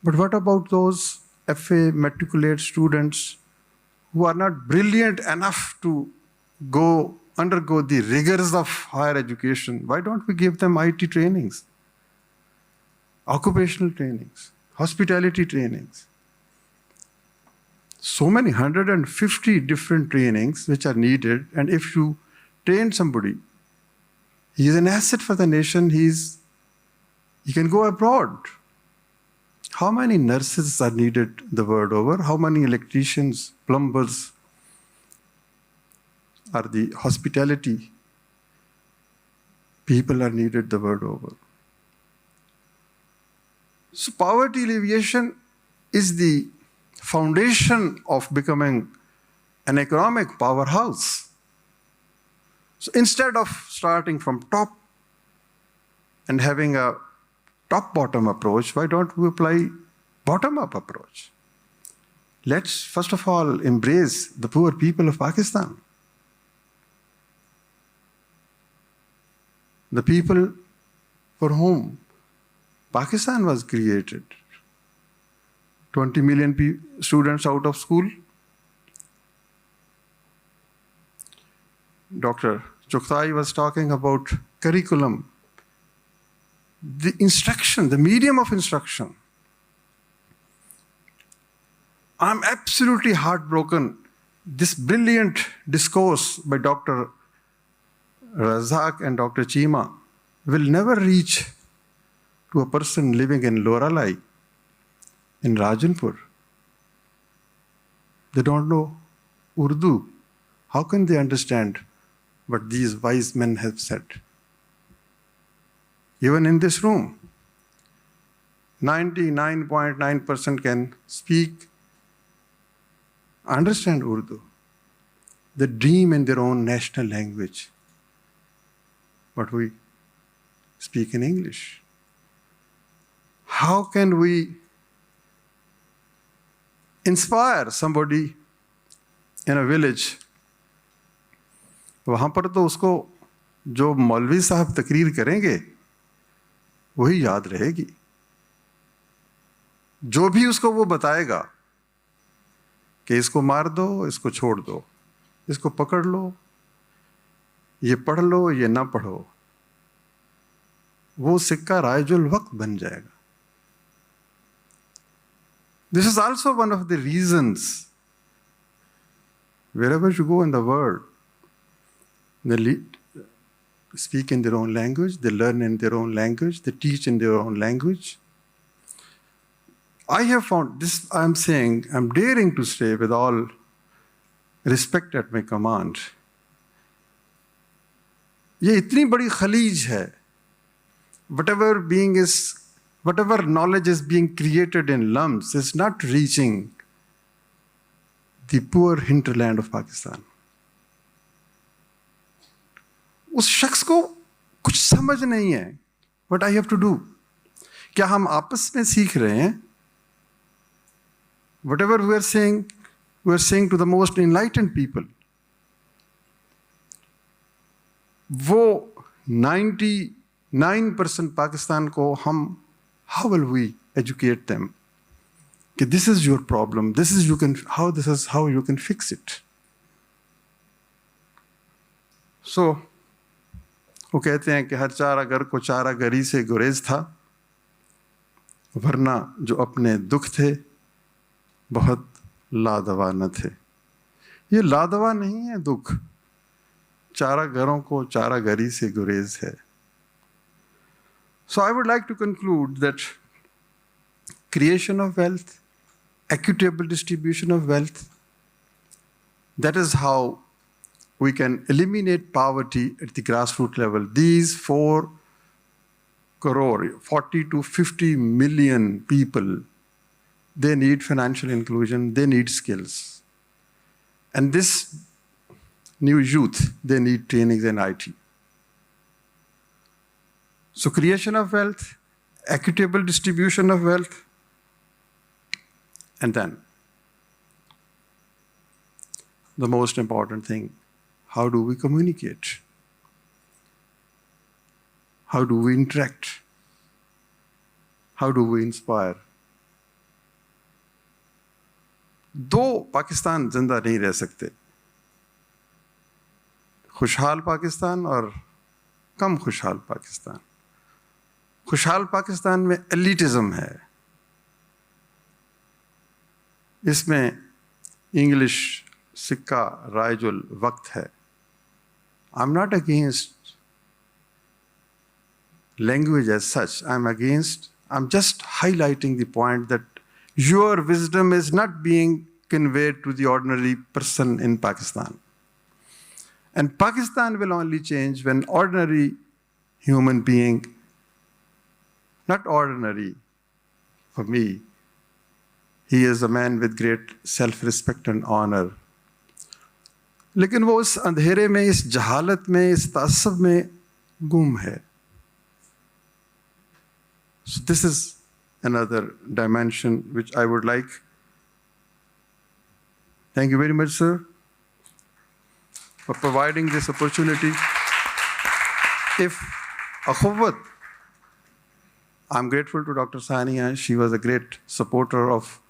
S5: But what about those FA matriculate students who are not brilliant enough to undergo the rigors of higher education? Why don't we give them IT trainings, occupational trainings, hospitality trainings? So many, 150 different trainings which are needed, and if you train somebody, he is an asset for the nation, he can go abroad. How many nurses are needed the world over? How many electricians, plumbers are the hospitality people are needed the world over? So poverty alleviation is the foundation of becoming an economic powerhouse. So instead of starting from top and having a top-bottom approach, why don't we apply bottom-up approach? Let's first of all embrace the poor people of Pakistan. The people for whom Pakistan was created. 20 million students out of school. Dr. Choktai was talking about curriculum, the instruction, the medium of instruction. I'm absolutely heartbroken. This brilliant discourse by Dr. Razak and Dr. Chima will never reach to a person living in Loralai, in Rajanpur. They don't know Urdu. How can they understand what these wise men have said? Even in this room, 99.9% can speak, understand Urdu. They dream in their own national language. But we speak in English. How can we inspire somebody in a village? वहाँ पर तो उसको जो मौलवी साहब तकरीर करेंगे वही याद रहेगी. जो भी उसको वो बताएगा कि इसको मार दो, इसको छोड़ दो, इसको पकड़ लो, ये पढ़ लो, ये ना पढ़ो, वो सिक्का रायजुल वक्त बन जाएगा. This is also one of the reasons wherever you go in the world, they speak in their own language, they learn in their own language, they teach in their own language. I have found this, I'm daring to say with all respect at my command, ये इतनी बड़ी खलीज है. Whatever knowledge is being created in lumps is not reaching the poor hinterland of Pakistan. उस शख्स को कुछ समझ नहीं है. What I have to do? क्या हम आपस में सीख रहे हैं? Whatever we are saying to the most enlightened people. वो 99% पाकिस्तान को हम, how will we educate them? That this is your problem, this is how you can fix it. So, वो कहते हैं कि हर चारागर को चारागरी से गुरेज था, वरना जो अपने दुख थे बहुत लादवा न थे। ये लादवा नहीं है दुख, चारा घरों को चारा घरी से गुरेज है। So I would like to conclude that creation of wealth, equitable distribution of wealth, that is how we can eliminate poverty at the grassroots level. These 4 crore, 40 to 50 million people, they need financial inclusion, they need skills. And this new youth, they need trainings in IT. So creation of wealth, equitable distribution of wealth, and then the most important thing, how do we communicate? How do we interact? How do we inspire? दो पाकिस्तान जिंदा नहीं रह सकते, खुशहाल पाकिस्तान और कम खुशहाल पाकिस्तान। खुशहाल पाकिस्तान में एलिटिज्म है, इसमें इंग्लिश सिक्का राइजुल वक्त है। I am not against language as such, I'm just highlighting the point that your wisdom is not being conveyed to the ordinary person in Pakistan. And Pakistan will only change when ordinary human being, not ordinary for me, he is a man with great self-respect and honor. लेकिन वो इस अंधेरे में, इस जहालत में, इस तासब में गुम है। So this is another dimension which I would like. Thank you very much, sir, for providing this opportunity. If Akhawat, I'm grateful to Dr. Sania. She was a great supporter of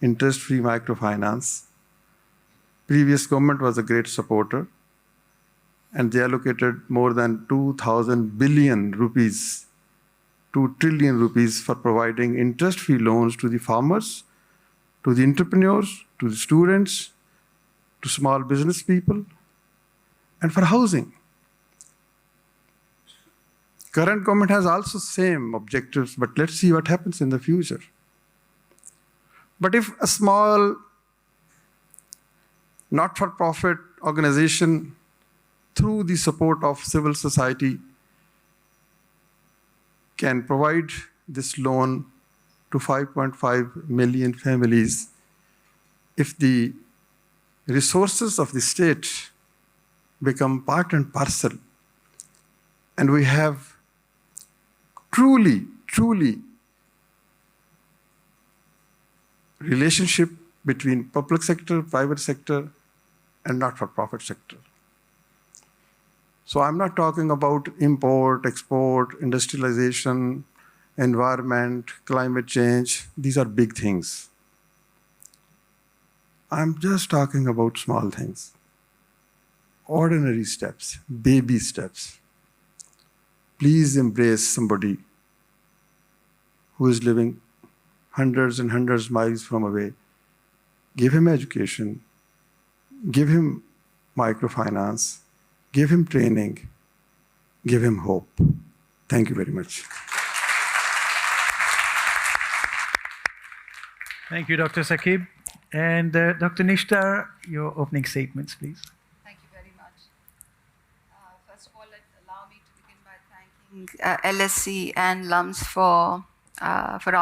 S5: interest-free microfinance. Previous government was a great supporter, and they allocated more than 2,000 billion rupees 2 trillion rupees for providing interest-free loans to the farmers, to the entrepreneurs, to the students, to small business people, and for housing. Current government has also same objectives, but let's see what happens in the future. But if a small not-for-profit organization, through the support of civil society, can provide this loan to 5.5 million families, if the resources of the state become part and parcel, and we have truly relationship between public sector, private sector, and not-for-profit sector. So I'm not talking about import, export, industrialization, environment, climate change. These are big things. I'm just talking about small things. Ordinary steps, baby steps. Please embrace somebody who is living hundreds and hundreds of miles from away. Give him education. Give him microfinance. Give him training, give him hope. Thank you very much.
S1: Thank you, Dr. Saqib. And Dr. Nishtar, your opening statements, please.
S6: Thank you very much. First of all, allow me to begin by thanking LSC and LUMS for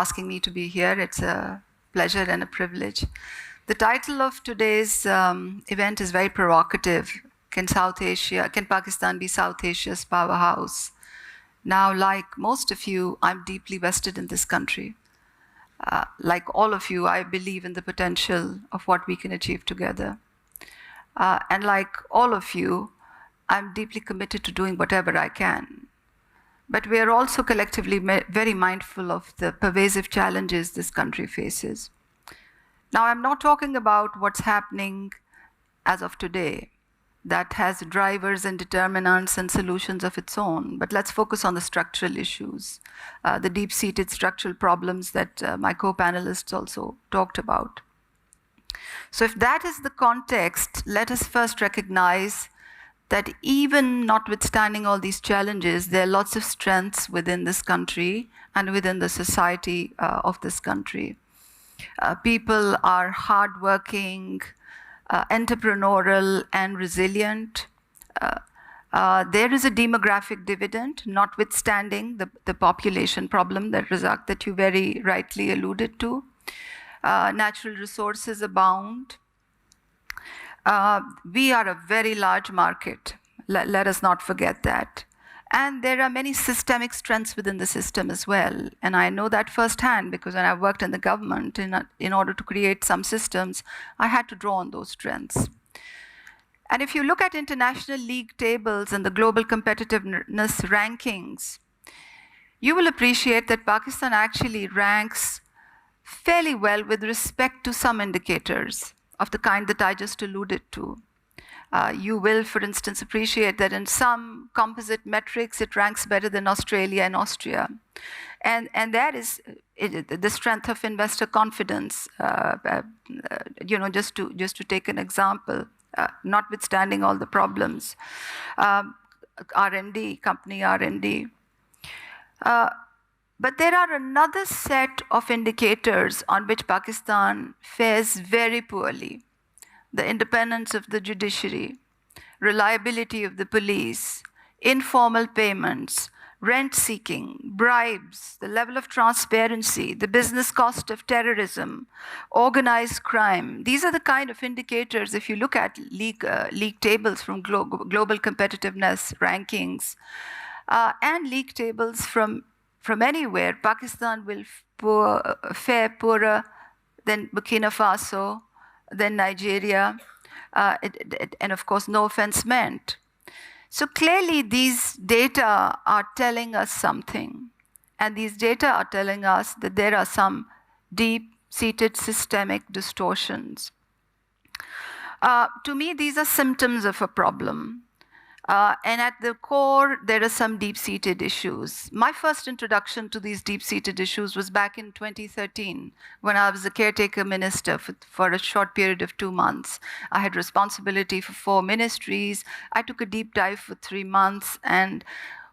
S6: asking me to be here. It's a pleasure and a privilege. The title of today's event is very provocative. Can Pakistan be South Asia's powerhouse? Now, like most of you, I'm deeply vested in this country. Like all of you, I believe in the potential of what we can achieve together. And like all of you, I'm deeply committed to doing whatever I can. But we are also collectively very mindful of the pervasive challenges this country faces. Now, I'm not talking about what's happening as of today. That has drivers and determinants and solutions of its own. But let's focus on the structural issues, the deep-seated structural problems that my co-panelists also talked about. So if that is the context, let us first recognize that even notwithstanding all these challenges, there are lots of strengths within this country and within the society of this country. People are hardworking, entrepreneurial, and resilient. There is a demographic dividend, notwithstanding the population problem that you very rightly alluded to. Natural resources abound. We are a very large market. Let us not forget that. And there are many systemic strengths within the system as well. And I know that firsthand because when I worked in the government, in order to create some systems, I had to draw on those strengths. And if you look at international league tables and the global competitiveness rankings, you will appreciate that Pakistan actually ranks fairly well with respect to some indicators of the kind that I just alluded to. You will, for instance, appreciate that in some composite metrics, it ranks better than Australia and Austria. And that is the strength of investor confidence, just to take an example, notwithstanding all the problems. R&D, company R&D. But there are another set of indicators on which Pakistan fares very poorly. The independence of the judiciary, reliability of the police, informal payments, rent seeking, bribes, the level of transparency, the business cost of terrorism, organized crime. These are the kind of indicators, if you look at league tables from global competitiveness rankings and league tables from anywhere, Pakistan will fare poorer than Burkina Faso, than Nigeria, and of course, no offense meant. So clearly, these data are telling us something. And these data are telling us that there are some deep-seated systemic distortions. To me, these are symptoms of a problem. And at the core, there are some deep-seated issues. My first introduction to these deep-seated issues was back in 2013, when I was a caretaker minister for a short period of 2 months. I had responsibility for 4 ministries. I took a deep dive for 3 months. And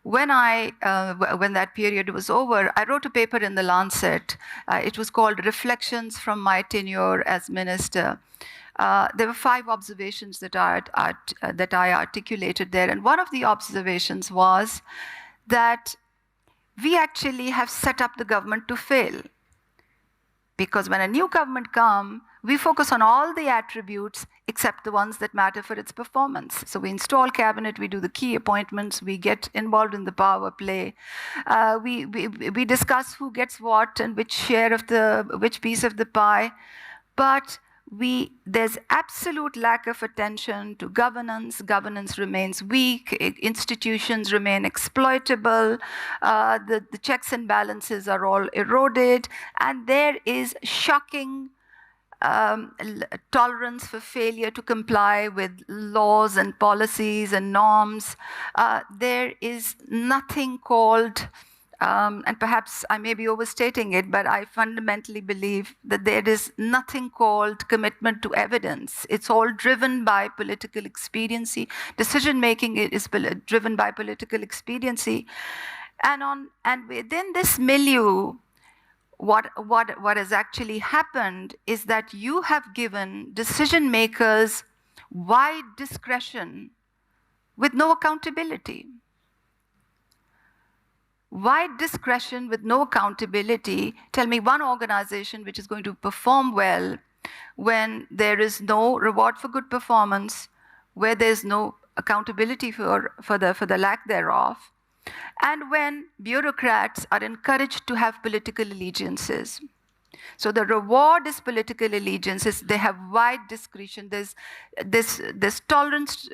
S6: when that period was over, I wrote a paper in the Lancet. It was called Reflections from My Tenure as Minister. There were 5 observations that I articulated there. And one of the observations was that we actually have set up the government to fail. Because when a new government comes, we focus on all the attributes except the ones that matter for its performance. So we install cabinet, we do the key appointments, we get involved in the power play. We discuss who gets what and which piece of the pie. But there's absolute lack of attention to governance. Governance remains weak. Institutions remain exploitable. The checks and balances are all eroded. And there is shocking tolerance for failure to comply with laws and policies and norms. There is nothing called and perhaps I may be overstating it, but I fundamentally believe that there is nothing called commitment to evidence. It's all driven by political expediency. Decision-making is driven by political expediency. And within this milieu, what has actually happened is that you have given decision-makers wide discretion with no accountability. Wide discretion with no accountability. Tell me one organization which is going to perform well when there is no reward for good performance, where there's no accountability for the lack thereof, and when bureaucrats are encouraged to have political allegiances. So the reward is political allegiances. They have wide discretion. There's this tolerance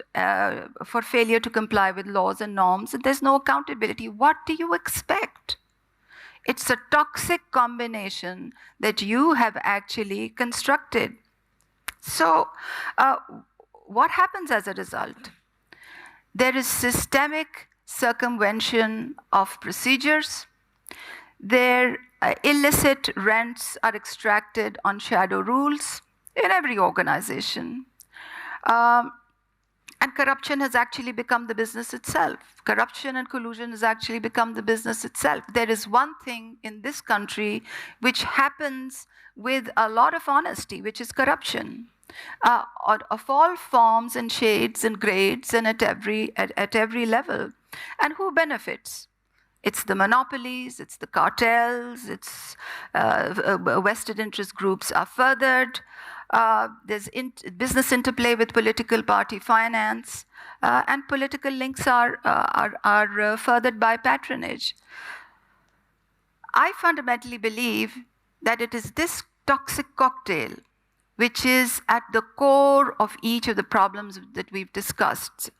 S6: for failure to comply with laws and norms, and there's no accountability. What do you expect? It's a toxic combination that you have actually constructed. So what happens as a result? There is systemic circumvention of procedures. Illicit rents are extracted on shadow rules. in every organization. And corruption has actually become the business itself. Corruption and collusion has actually become the business itself. There is one thing in this country which happens with a lot of honesty, which is corruption. Of all forms and shades and grades and at every level. And who benefits? It's the monopolies, it's the cartels, it's vested interest groups are furthered. There's business interplay with political party finance, and political links are furthered by patronage. I fundamentally believe that it is this toxic cocktail which is at the core of each of the problems that we've discussed.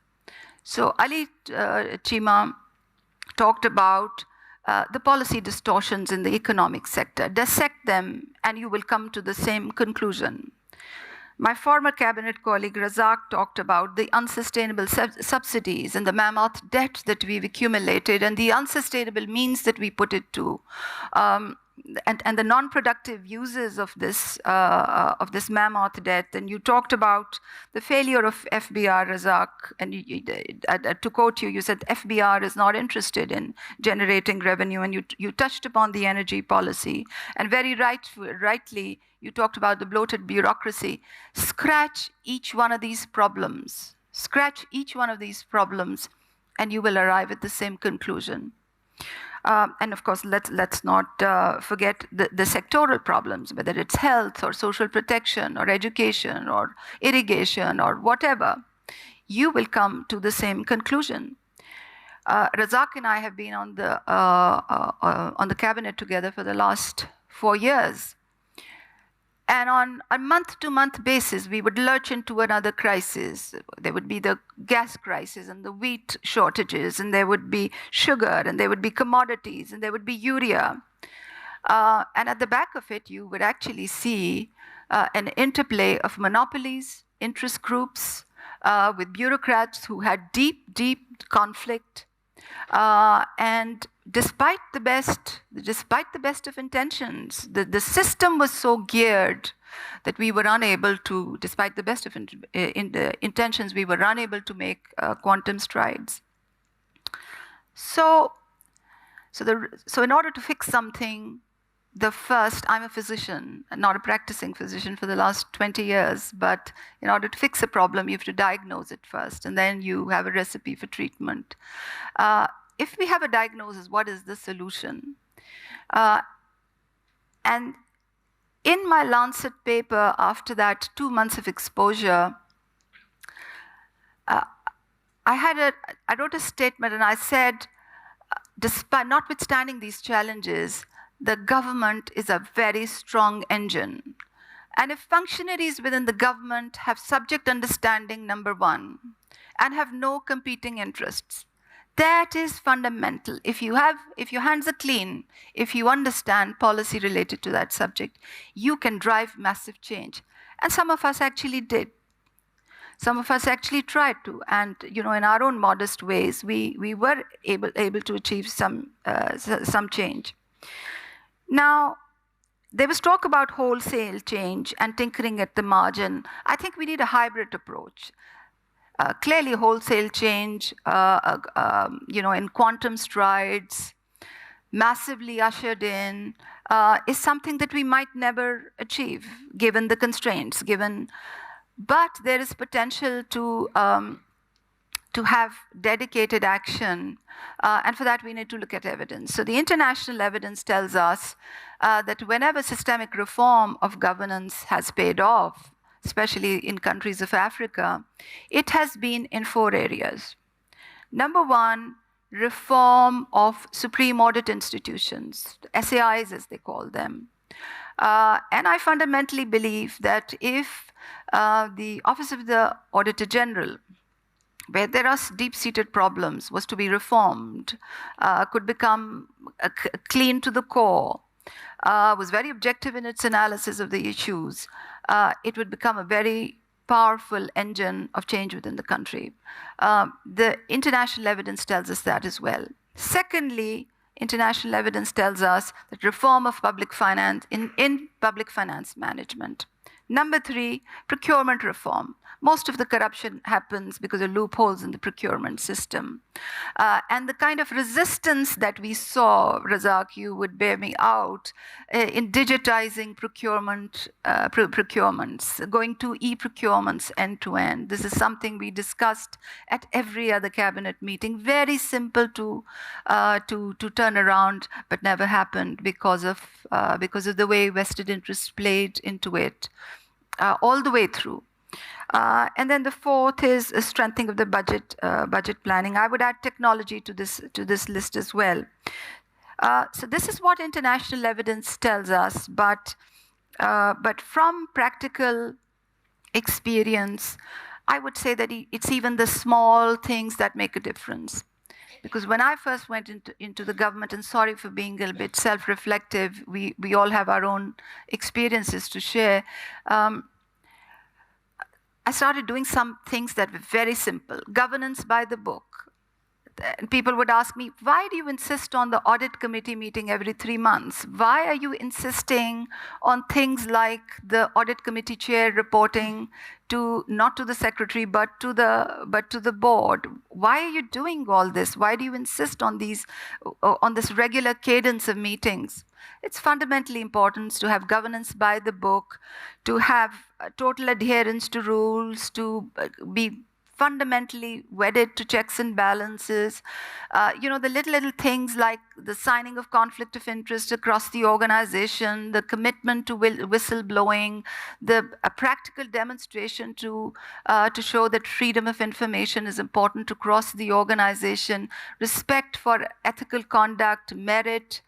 S6: So Ali Chima talked about the policy distortions in the economic sector. Dissect them and you will come to the same conclusion. My former cabinet colleague Razak talked about the unsustainable subsidies and the mammoth debt that we've accumulated and the unsustainable means that we put it to. And the non-productive uses of this mammoth debt. And you talked about the failure of FBR, Razak, and to quote you, you said FBR is not interested in generating revenue, and you touched upon the energy policy. And very rightly, you talked about the bloated bureaucracy. Scratch each one of these problems. Scratch each one of these problems, and you will arrive at the same conclusion. And of course, let's not forget the sectoral problems, whether it's health or social protection or education or irrigation or whatever. You will come to the same conclusion. Razak and I have been on the cabinet together for the last 4 years. And on a month-to-month basis, we would lurch into another crisis. There would be the gas crisis and the wheat shortages, and there would be sugar, and there would be commodities, and there would be urea. And at the back of it, you would actually see an interplay of monopolies, interest groups, with bureaucrats who had deep, deep conflict. And despite the best of intentions, the system was so geared that we were unable to, despite the best of intentions, we were unable to make quantum strides. So in order to fix something, I'm a physician, not a practicing physician for the last 20 years, but in order to fix a problem, you have to diagnose it first, and then you have a recipe for treatment. If we have a diagnosis, what is the solution? And in my Lancet paper, after that 2 months of exposure, I wrote a statement and I said, notwithstanding these challenges, the government is a very strong engine. And if functionaries within the government have subject understanding, number one, and have no competing interests, that is fundamental. If your hands are clean, if you understand policy related to that subject, you can drive massive change. And some of us actually did. Some of us actually tried to, and in our own modest ways, we were able to achieve some change. Now, there was talk about wholesale change and tinkering at the margin. I think we need a hybrid approach. Clearly, wholesale change, in quantum strides, massively ushered in, is something that we might never achieve, given the constraints. But there is potential to have dedicated action, and for that we need to look at evidence. So the international evidence tells us that whenever systemic reform of governance has paid off, especially in countries of Africa, it has been in 4 areas. Number one, reform of supreme audit institutions, SAIs as they call them. And I fundamentally believe that if the Office of the Auditor General, where there are deep-seated problems, was to be reformed, could become clean to the core, was very objective in its analysis of the issues, it would become a very powerful engine of change within the country. The international evidence tells us that as well. Secondly, international evidence tells us that reform of public finance in public finance management. Number 3, procurement reform. Most of the corruption happens because of loopholes in the procurement system. And the kind of resistance that we saw, Razak, you would bear me out, in digitizing procurements, going to e-procurements end to end. This is something we discussed at every other cabinet meeting. Very simple to turn around, but never happened because of the way vested interests played into it all the way through. And then the 4th is a strengthening of the budget planning. I would add technology to this list as well. So this is what international evidence tells us, but from practical experience, I would say that it's even the small things that make a difference. Because when I first went into the government, and sorry for being a little bit self-reflective, we all have our own experiences to share. I started doing some things that were very simple. Governance by the book. And people would ask me, why do you insist on the audit committee meeting every 3 months? Why are you insisting on things like the audit committee chair reporting not to the secretary, but to the board? Why are you doing all this? Why do you insist on this regular cadence of meetings? It's fundamentally important to have governance by the book, to have total adherence to rules, to be fundamentally wedded to checks and balances. The little things like the signing of conflict of interest across the organization, the commitment to whistleblowing, a practical demonstration to show that freedom of information is important across the organization, respect for ethical conduct, merit.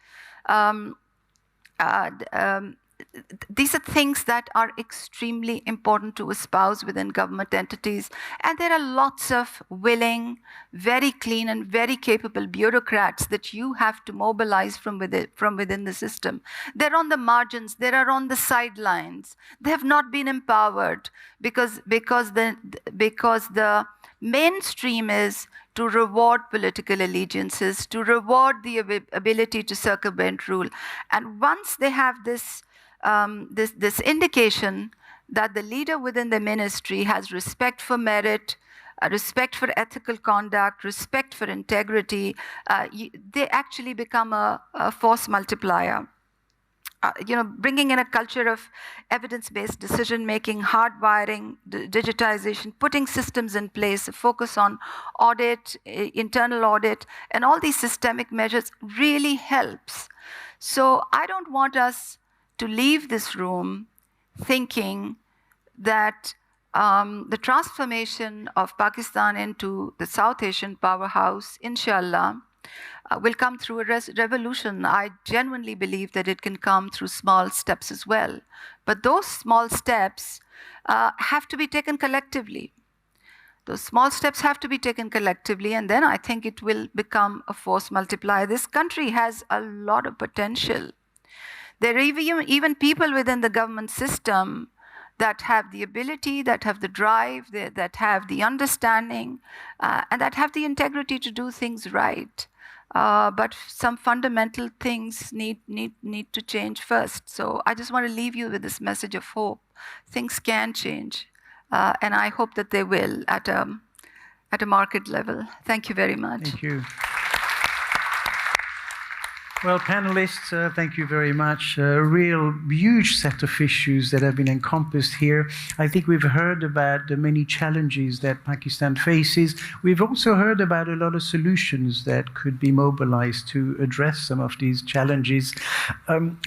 S6: These are things that are extremely important to espouse within government entities. And there are lots of willing, very clean and very capable bureaucrats that you have to mobilize from within the system. They're on the margins, they are on the sidelines. They have not been empowered because the mainstream is to reward political allegiances, to reward the ability to circumvent rule. And once they have this indication that the leader within the ministry has respect for merit, respect for ethical conduct, respect for integrity, they actually become a force multiplier. Bringing in a culture of evidence-based decision-making, hardwiring, digitization, putting systems in place, a focus on audit, internal audit, and all these systemic measures really helps. So I don't want us to leave this room thinking that the transformation of Pakistan into the South Asian powerhouse, inshallah, will come through a revolution. I genuinely believe that it can come through small steps as well. But those small steps have to be taken collectively. Those small steps have to be taken collectively, and then I think it will become a force multiplier. This country has a lot of potential. There are even people within the government system that have the ability, that have the drive, that have the understanding, and that have the integrity to do things right. But some fundamental things need to change first. So I just want to leave you with this message of hope. Things can change, and I hope that they will at a market level. Thank you very much.
S1: Thank you. Well, panelists, thank you very much. A real huge set of issues that have been encompassed here. I think we've heard about the many challenges that Pakistan faces. We've also heard about a lot of solutions that could be mobilized to address some of these challenges.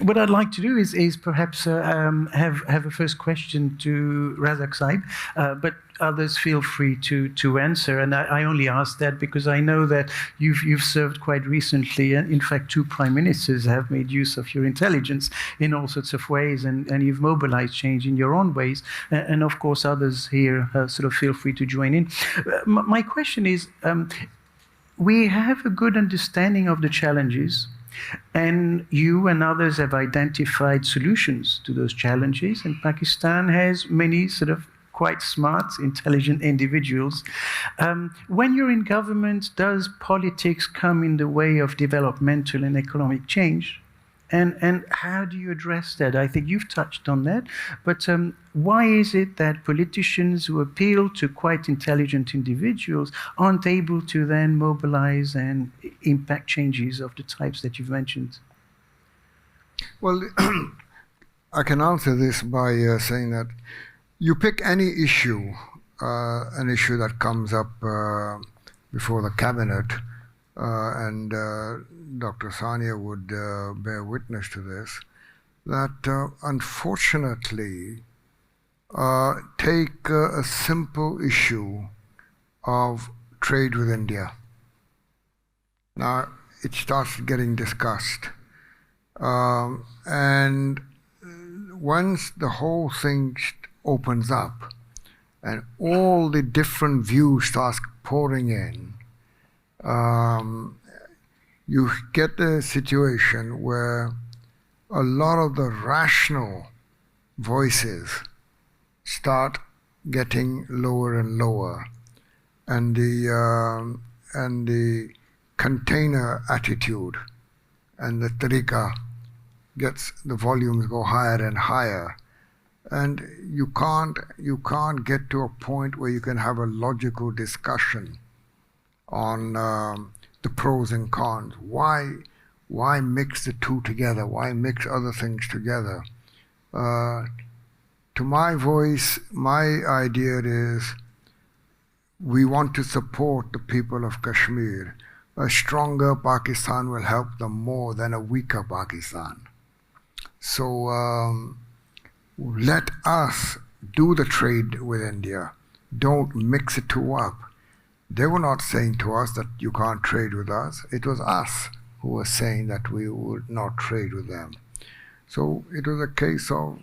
S1: What I'd like to do is perhaps have a first question to Razak Saib, but others feel free to answer. And I only ask that because I know that you've served quite recently, and in fact 2 prime ministers have made use of your intelligence in all sorts of ways, and you've mobilized change in your own ways. And of course others here sort of feel free to join in. My question is, we have a good understanding of the challenges, and you and others have identified solutions to those challenges, and Pakistan has many sort of quite smart, intelligent individuals. When you're in government, does politics come in the way of developmental and economic change? And how do you address that? I think you've touched on that, but why is it that politicians who appeal to quite intelligent individuals aren't able to then mobilize and impact changes of the types that you've mentioned?
S3: Well, I can answer this by saying that you pick any issue, an issue that comes up before the cabinet, and Dr. Sania would bear witness to this, that unfortunately take a simple issue of trade with India. Now, it starts getting discussed. And once the whole thing opens up and all the different views starts pouring in, you get a situation where a lot of the rational voices start getting lower and lower, and the container attitude and the tariqa gets, the volumes go higher and higher, and you can't get to a point where you can have a logical discussion on the pros and cons. Why mix the two together? Why mix other things together? To my voice, my idea is we want to support the people of Kashmir. A stronger Pakistan will help them more than a weaker Pakistan. So let us do the trade with India. Don't mix the two up. They were not saying to us that you can't trade with us. It was us who were saying that we would not trade with them. So it was a case of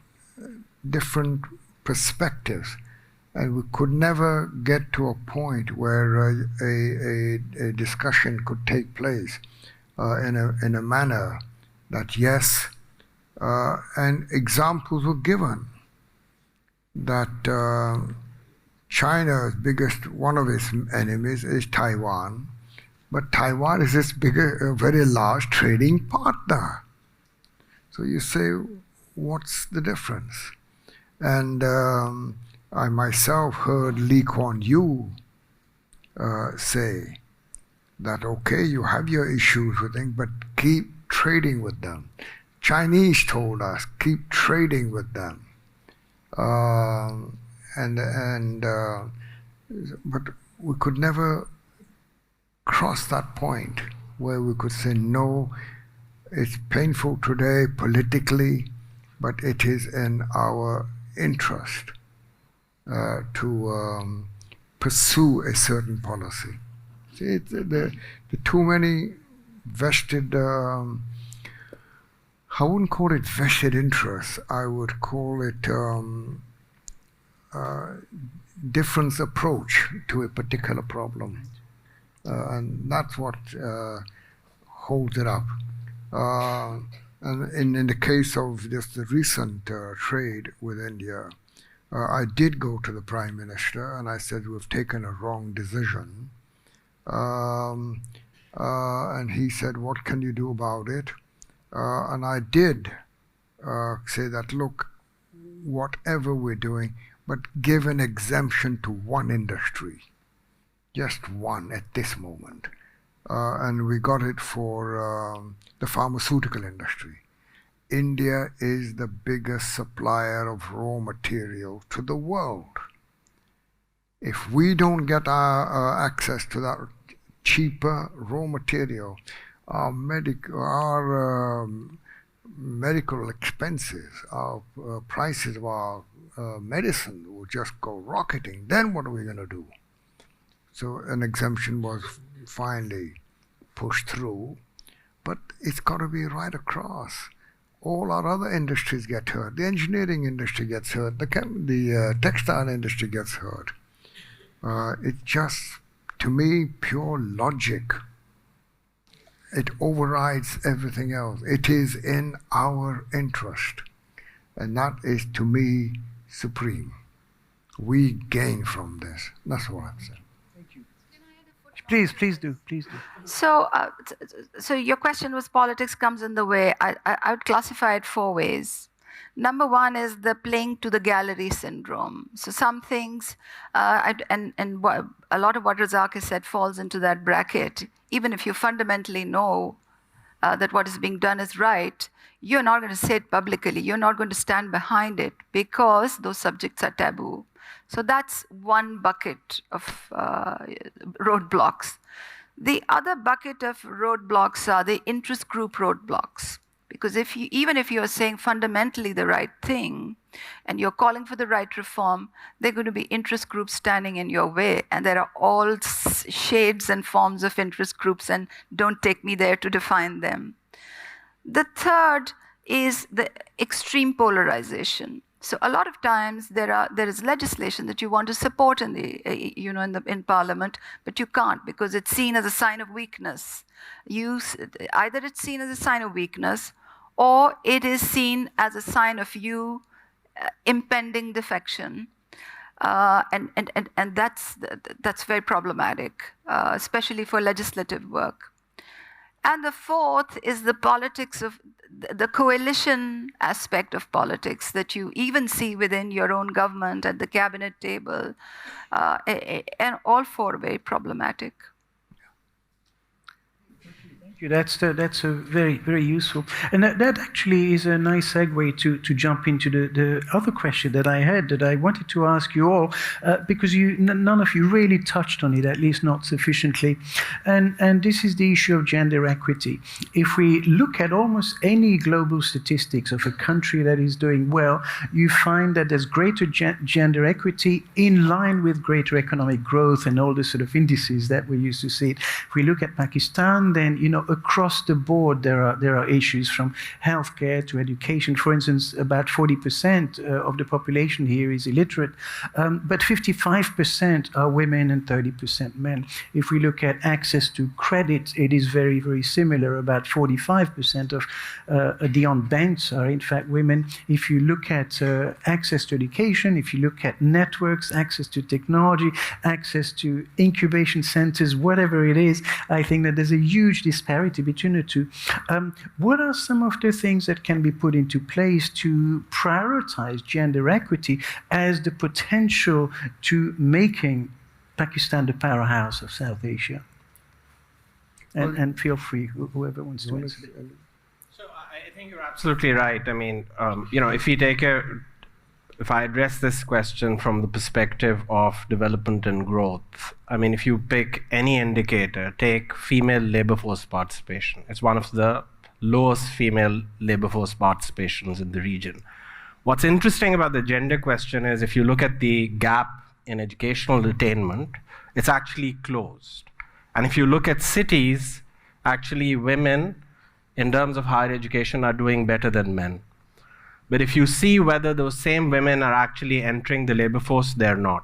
S3: different perspectives. And we could never get to a point where a discussion could take place in a manner that, yes, and examples were given that China's biggest, one of its enemies is Taiwan, but Taiwan is its bigger, very large trading partner. So you say, what's the difference? And I myself heard Lee Kuan Yew say that, okay, you have your issues with them, but keep trading with them. Chinese told us, keep trading with them. But we could never cross that point where we could say, no, it's painful today politically, but it is in our interest to pursue a certain policy. See, the too many vested, I wouldn't call it vested interests, I would call it different approach to a particular problem. And that's what holds it up. And in the case of just the recent trade with India, I did go to the Prime Minister and I said, we've taken a wrong decision. And he said, what can you do about it? And I did say that, look, whatever we're doing, but give an exemption to one industry, just one at this moment. And we got it for the pharmaceutical industry. India is the biggest supplier of raw material to the world. If we don't get our access to that cheaper raw material, our medical expenses, our prices of our medicine will just go rocketing. Then what are we going to do? So an exemption was finally pushed through, but it's got to be right across. All our other industries get hurt. The engineering industry gets hurt. The textile industry gets hurt. It's just, to me, pure logic. It overrides everything else. It is in our interest. And that is, to me, supreme. We gain from this. That's what I'm saying.
S1: Thank you.
S6: Can I add a
S1: Please do.
S6: So your question was politics comes in the way. I would classify it 4 ways. Number one is the playing to the gallery syndrome. So some things, and a lot of what Razak has said falls into that bracket. Even if you fundamentally know that what is being done is right, you're not going to say it publicly. You're not going to stand behind it because those subjects are taboo. So that's one bucket of roadblocks. The other bucket of roadblocks are the interest group roadblocks. Because even if you're saying fundamentally the right thing and you're calling for the right reform, there are going to be interest groups standing in your way. And there are all shades and forms of interest groups, and don't take me there to define them. The third is the extreme polarization. So a lot of times there is legislation that you want to support in Parliament, but you can't because it's seen as a sign of weakness. Either it's seen as a sign of weakness, or it is seen as a sign of you impending defection, and that's very problematic, especially for legislative work. And the fourth is the politics of the coalition aspect of politics that you even see within your own government at the cabinet table, and all 4 very problematic.
S1: That's a very useful, and that actually is a nice segue to jump into the other question that I had that I wanted to ask you all, because none of you really touched on it, at least not sufficiently, and this is the issue of gender equity. If we look at almost any global statistics of a country that is doing well, you find that there's greater gender equity in line with greater economic growth and all the sort of indices that we used to see. If we look at Pakistan, then across the board, there are issues from healthcare to education. For instance, about 40% of the population here is illiterate, but 55% are women and 30% men. If we look at access to credit, it is very, very similar. About 45% of the unbanked are in fact women. If you look at access to education, if you look at networks, access to technology, access to incubation centers, whatever it is, I think that there's a huge disparity between the two. What are some of the things that can be put into place to prioritize gender equity as the potential to making Pakistan the powerhouse of South Asia? And feel free, whoever wants to answer.
S2: So I think you're absolutely right. I mean, if I address this question from the perspective of development and growth, I mean, if you pick any indicator, take female labor force participation. It's one of the lowest female labor force participations in the region. What's interesting about the gender question is if you look at the gap in educational attainment, it's actually closed. And if you look at cities, actually women, in terms of higher education, are doing better than men. But if you see whether those same women are actually entering the labor force, they're not.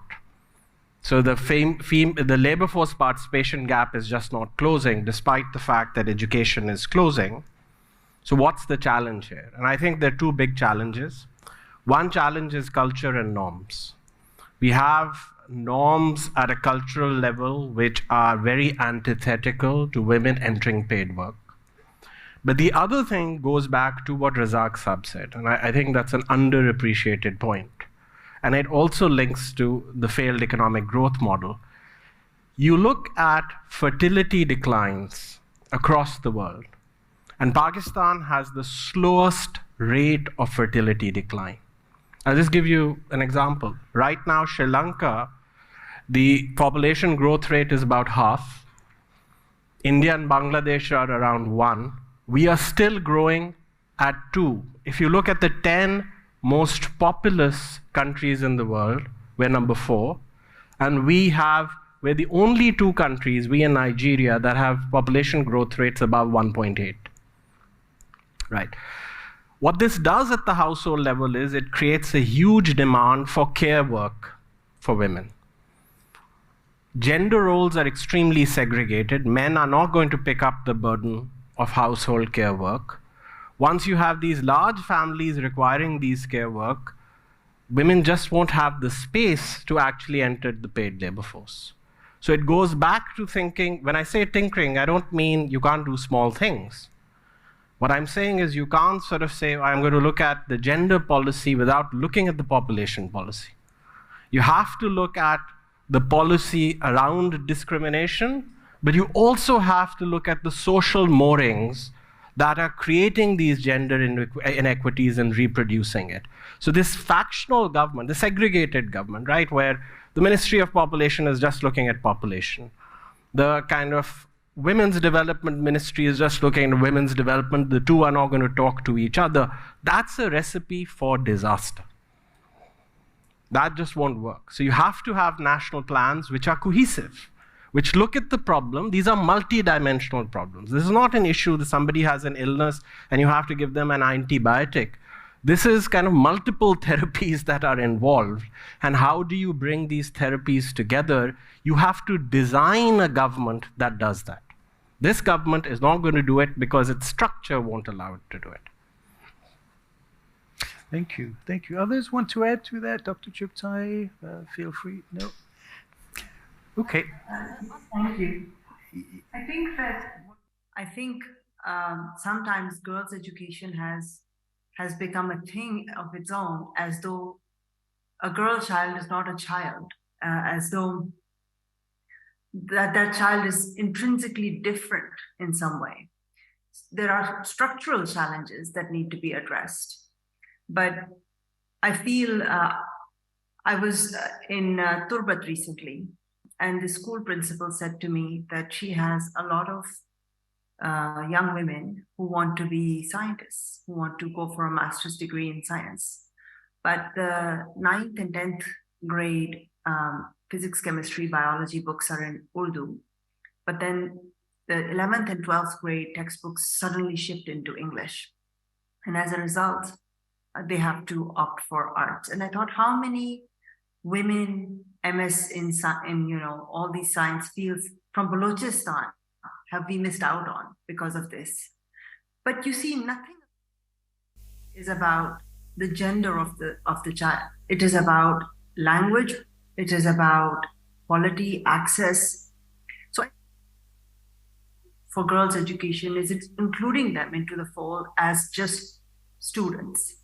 S2: So the labor force participation gap is just not closing, despite the fact that education is closing. So what's the challenge here? And I think there are 2 big challenges. One challenge is culture and norms. We have norms at a cultural level which are very antithetical to women entering paid work. But the other thing goes back to what Razak Sab said, and I think that's an underappreciated point. And it also links to the failed economic growth model. You look at fertility declines across the world, and Pakistan has the slowest rate of fertility decline. I'll just give you an example. Right now, Sri Lanka, the population growth rate is about half. India and Bangladesh are around 1. We are still growing at 2. If you look at the 10 most populous countries in the world, we're number 4. And we're the only 2 countries, we and Nigeria, that have population growth rates above 1.8. Right. What this does at the household level is it creates a huge demand for care work for women. Gender roles are extremely segregated. Men are not going to pick up the burden of household care work. Once you have these large families requiring these care work, women just won't have the space to actually enter the paid labor force. So it goes back to thinking, when I say tinkering, I don't mean you can't do small things. What I'm saying is you can't sort of say, I'm going to look at the gender policy without looking at the population policy. You have to look at the policy around discrimination, but you also have to look at the social moorings that are creating these gender inequities and reproducing it. So this factional government, the segregated government, right, where the Ministry of Population is just looking at population. The kind of Women's Development Ministry is just looking at women's development. The two are not going to talk to each other. That's a recipe for disaster. That just won't work. So you have to have national plans which are cohesive, which look at the problem. These are multi-dimensional problems. This is not an issue that somebody has an illness and you have to give them an antibiotic. This is kind of multiple therapies that are involved. And how do you bring these therapies together? You have to design a government that does that. This government is not going to do it because its structure won't allow it to do it.
S1: Thank you. Thank you. Others want to add to that? Dr. Chuptai, feel free. No? Okay.
S4: Thank you. I think sometimes girls' education has become a thing of its own, as though a girl child is not a child, as though that child is intrinsically different in some way. There are structural challenges that need to be addressed. But I feel I was in Turbat recently, and the school principal said to me that she has a lot of young women who want to be scientists, who want to go for a master's degree in science. But the 9th and 10th grade physics, chemistry, biology books are in Urdu. But then the 11th and 12th grade textbooks suddenly shift into English. And as a result, they have to opt for arts. And I thought, how many women MS in all these science fields from Balochistan have we missed out on because of this? But you see, nothing is about the gender of the child. It is about language. It is about quality, access. So for girls' education is including them into the fold as just students.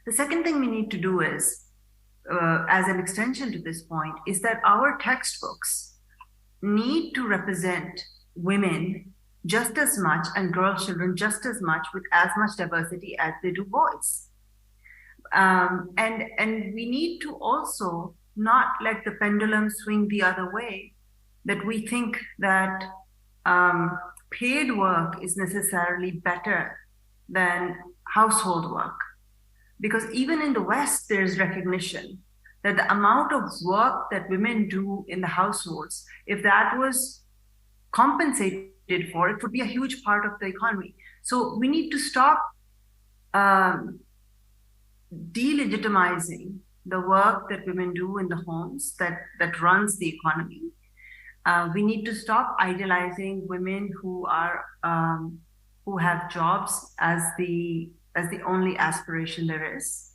S4: The second thing we need to do is, as an extension to this point, is that our textbooks need to represent women just as much and girl children just as much with as much diversity as they do boys. And we need to also not let the pendulum swing the other way, that we think that paid work is necessarily better than household work. Because even in the West, there's recognition that the amount of work that women do in the households, if that was compensated for, it would be a huge part of the economy. So we need to stop delegitimizing the work that women do in the homes that runs the economy. We need to stop idealizing women who have jobs as the only aspiration there is.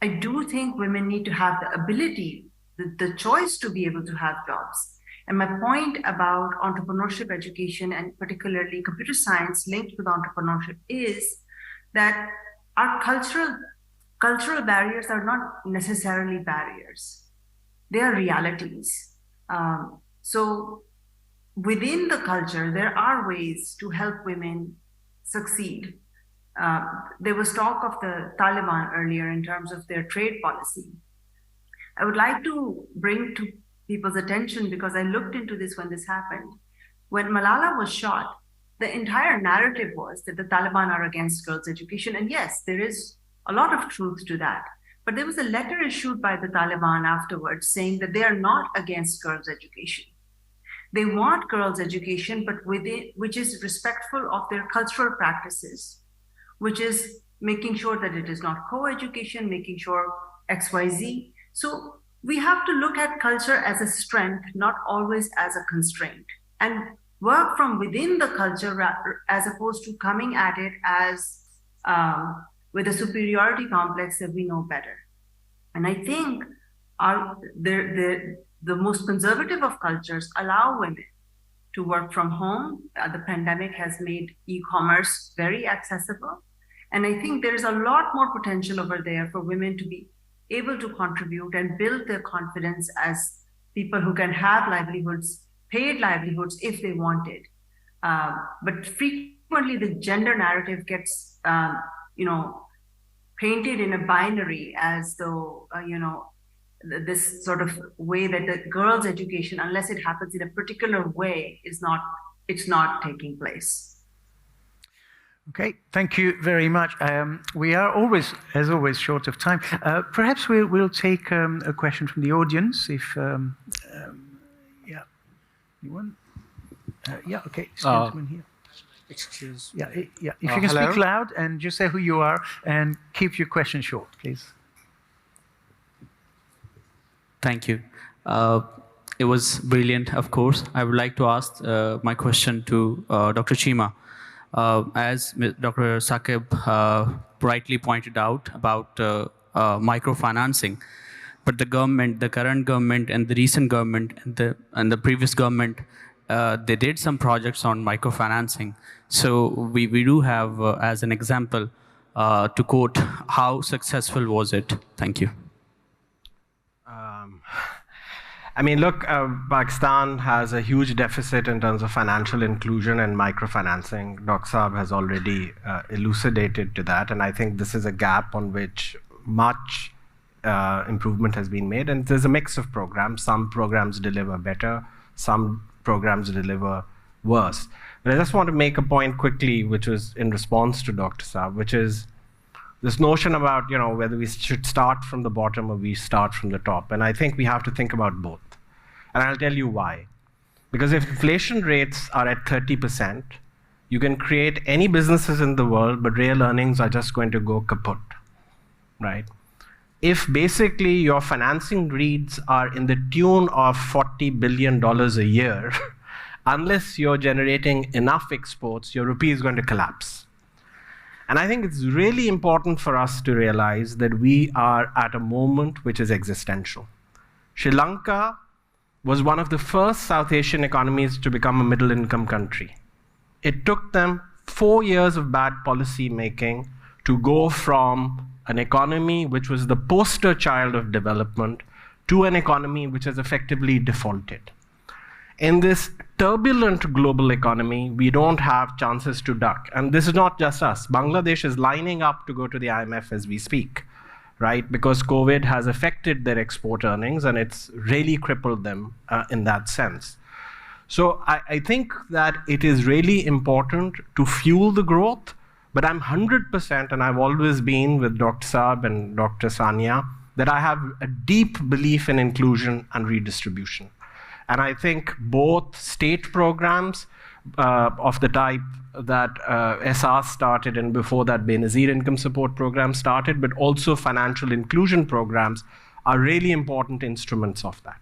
S4: I do think women need to have the ability, the choice to be able to have jobs. And my point about entrepreneurship education, and particularly computer science linked with entrepreneurship, is that our cultural barriers are not necessarily barriers. They are realities. So within the culture, there are ways to help women succeed. There was talk of the Taliban earlier in terms of their trade policy. I would like to bring to people's attention, because I looked into this when this happened. When Malala was shot, the entire narrative was that the Taliban are against girls' education. And yes, there is a lot of truth to that. But there was a letter issued by the Taliban afterwards saying that they are not against girls' education. They want girls' education, but which is respectful of their cultural practices, which is making sure that it is not co-education, making sure XYZ. So we have to look at culture as a strength, not always as a constraint, and work from within the culture as opposed to coming at it as with a superiority complex that we know better. And I think the most conservative of cultures allow women to work from home. The pandemic has made e-commerce very accessible. And I think there is a lot more potential over there for women to be able to contribute and build their confidence as people who can have livelihoods, paid livelihoods if they want it. But frequently the gender narrative gets, painted in a binary as though, this sort of way that the girls' education, unless it happens in a particular way, it's not taking place.
S1: Okay, thank you very much. We are always, as always, short of time. Perhaps we'll take a question from the audience. If yeah, you want? Yeah, okay, this gentleman here.
S7: Excuse.
S1: Yeah, yeah. If you can
S7: hello?
S1: speak loud and just say who you are and keep your question short, please.
S7: Thank you. It was brilliant, of course. I would like to ask my question to Dr. Chima. As Dr. Saqib rightly pointed out about microfinancing, but the government, the current government and the recent government and the previous government, they did some projects on microfinancing. So we do have, as an example, to quote, how successful was it? Thank you.
S2: I mean, look, Pakistan has a huge deficit in terms of financial inclusion and microfinancing. Dr. Saab has already elucidated to that, and I think this is a gap on which much improvement has been made. And there's a mix of programs. Some programs deliver better, some programs deliver worse. But I just want to make a point quickly, which was in response to Dr. Saab, which is this notion about whether we should start from the bottom or we start from the top. And I think we have to think about both. And I'll tell you why. Because if inflation rates are at 30%, you can create any businesses in the world, but real earnings are just going to go kaput, right? If basically your financing needs are in the tune of $40 billion a year, unless you're generating enough exports, your rupee is going to collapse. And I think it's really important for us to realize that we are at a moment which is existential. Sri Lanka was one of the first South Asian economies to become a middle-income country. It took them 4 years of bad policy making to go from an economy which was the poster child of development to an economy which has effectively defaulted. In this turbulent global economy, we don't have chances to duck. And this is not just us. Bangladesh is lining up to go to the IMF as we speak, right? Because COVID has affected their export earnings and it's really crippled them in that sense. So I think that it is really important to fuel the growth, but I'm 100%, and I've always been with Dr. Saab and Dr. Sania, that I have a deep belief in inclusion and redistribution. And I think both state programs of the type that SR started and before that Benazir Income Support Program started, but also financial inclusion programs are really important instruments of that.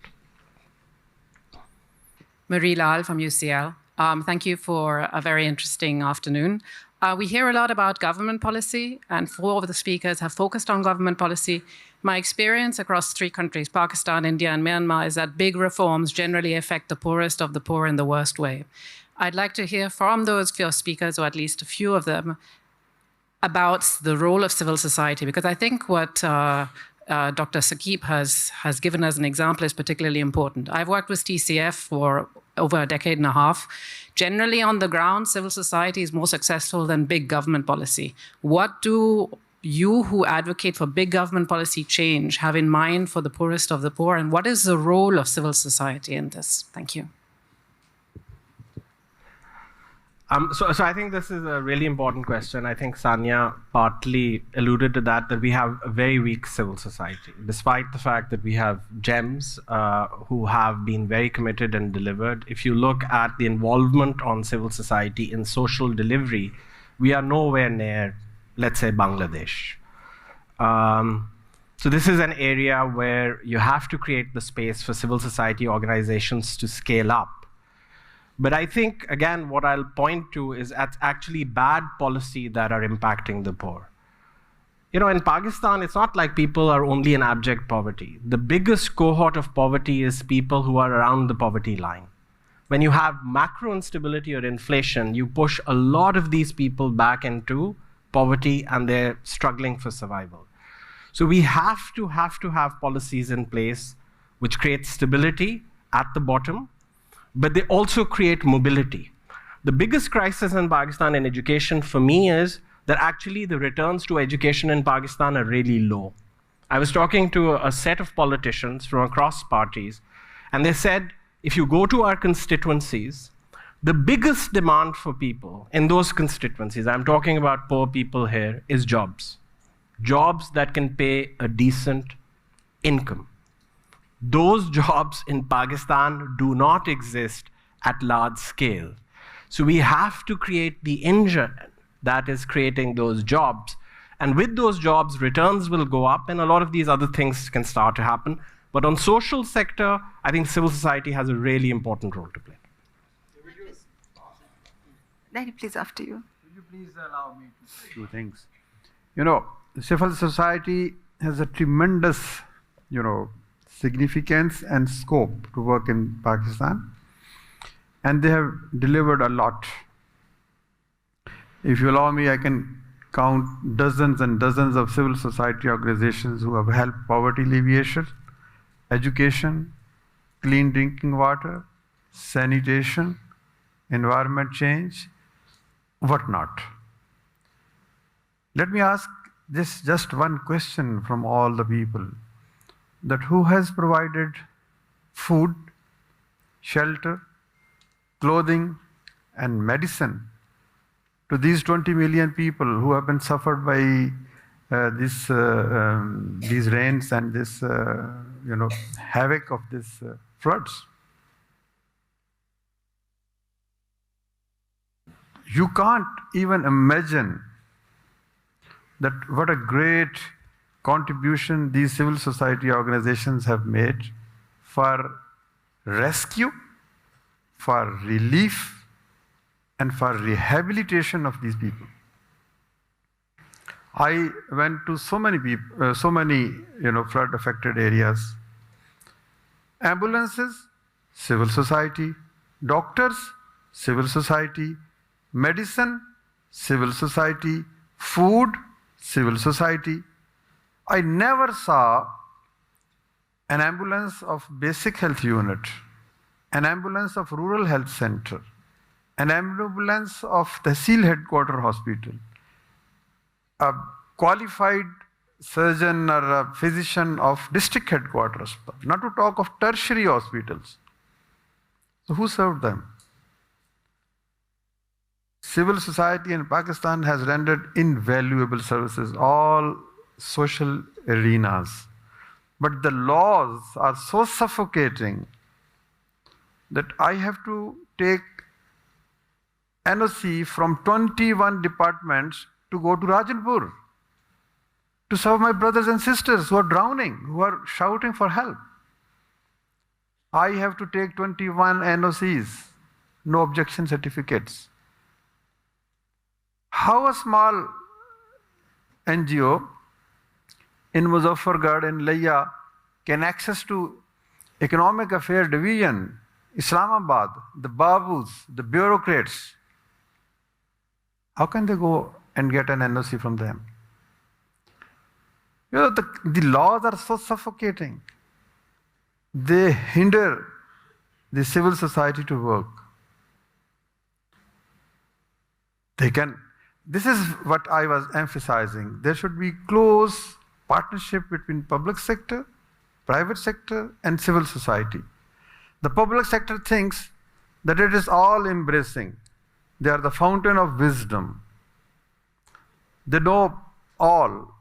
S8: Marie Lal from UCL. Thank you for a very interesting afternoon. We hear a lot about government policy, and 4 of the speakers have focused on government policy. My experience across 3 countries, Pakistan, India, and Myanmar, is that big reforms generally affect the poorest of the poor in the worst way. I'd like to hear from those 4 speakers, or at least a few of them, about the role of civil society, because I think what Dr. Saqib has given as an example is particularly important. I've worked with TCF for over a decade and a half. Generally, on the ground, civil society is more successful than big government policy. What do you who advocate for big government policy change have in mind for the poorest of the poor, and what is the role of civil society in this? Thank you.
S2: So I think this is a really important question. I think Sania partly alluded to that we have a very weak civil society, despite the fact that we have gems who have been very committed and delivered. If you look at the involvement on civil society in social delivery, we are nowhere near, let's say, Bangladesh. So this is an area where you have to create the space for civil society organizations to scale up. But I think, again, what I'll point to is actually bad policy that are impacting the poor. in Pakistan, it's not like people are only in abject poverty. The biggest cohort of poverty is people who are around the poverty line. When you have macro instability or inflation, you push a lot of these people back into poverty and they're struggling for survival. So we have to have policies in place which create stability at the bottom, but they also create mobility. The biggest crisis in Pakistan in education for me is that actually the returns to education in Pakistan are really low. I was talking to a set of politicians from across parties, and they said, if you go to our constituencies, the biggest demand for people in those constituencies, I'm talking about poor people here, is jobs. Jobs that can pay a decent income. Those jobs in Pakistan do not exist at large scale. So we have to create the engine that is creating those jobs. And with those jobs, returns will go up and a lot of these other things can start to happen. But on social sector, I think civil society has a really important role to play.
S6: Danny, please, after you.
S9: Will you please allow me to say two things? Civil society has a tremendous, significance and scope to work in Pakistan. And they have delivered a lot. If you allow me, I can count dozens and dozens of civil society organizations who have helped poverty alleviation, education, clean drinking water, sanitation, environment change, whatnot. Let me ask this just one question from all the people, that who has provided food, shelter, clothing, and medicine to these 20 million people who have been suffered by these rains and this havoc of these floods? You can't even imagine that what a great contribution these civil society organizations have made for rescue, for relief, and for rehabilitation of these people. I went to so many flood-affected areas. Ambulances, civil society. Doctors, civil society. Medicine, civil society. Food, civil society. I never saw an ambulance of basic health unit, an ambulance of rural health center, an ambulance of Tehsil headquarter hospital, a qualified surgeon or a physician of district headquarters hospital, not to talk of tertiary hospitals. So who served them? Civil society in Pakistan has rendered invaluable services, all social arenas. But the laws are so suffocating that I have to take NOC from 21 departments to go to Rajanpur to serve my brothers and sisters who are drowning, who are shouting for help. I have to take 21 NOCs, no objection certificates. How a small NGO in Muzaffargarh and Layya can access to Economic Affairs Division, Islamabad, the Babus, the bureaucrats? How can they go and get an NOC from them? The laws are so suffocating. They hinder the civil society to work. This is what I was emphasizing. There should be close partnership between public sector, private sector, and civil society. The public sector thinks that it is all embracing. They are the fountain of wisdom. They know all.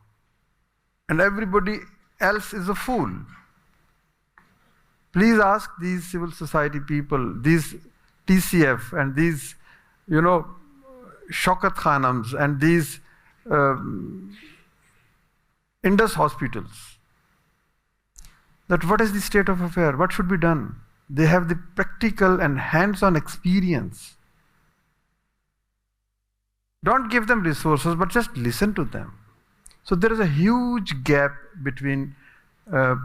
S9: And everybody else is a fool. Please ask these civil society people, these TCF and these, Shaukat Khanams and these Indus hospitals, that what is the state of affair? What should be done? They have the practical and hands-on experience. Don't give them resources, but just listen to them. So there is a huge gap between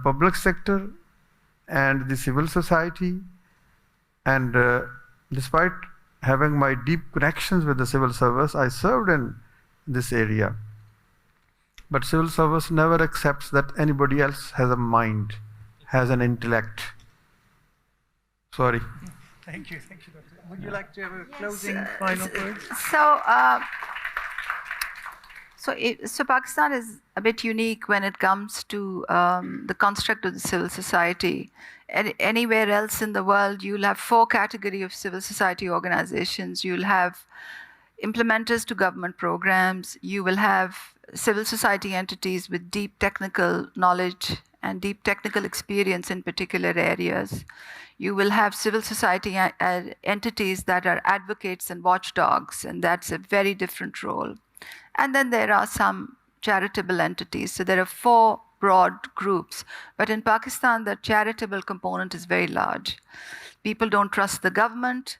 S9: public sector and the civil society. And despite having my deep connections with the civil service, I served in this area. But civil service never accepts that anybody else has a mind, has an intellect. Sorry.
S1: Thank you, Doctor. Would you like to have a closing final words?
S6: So Pakistan is a bit unique when it comes to the construct of the civil society. Anywhere else in the world, you'll have 4 categories of civil society organizations. You'll have implementers to government programs. You will have civil society entities with deep technical knowledge and deep technical experience in particular areas. You will have civil society entities that are advocates and watchdogs, and that's a very different role. And then there are some charitable entities. So there are 4 broad groups. But in Pakistan, the charitable component is very large. People don't trust the government.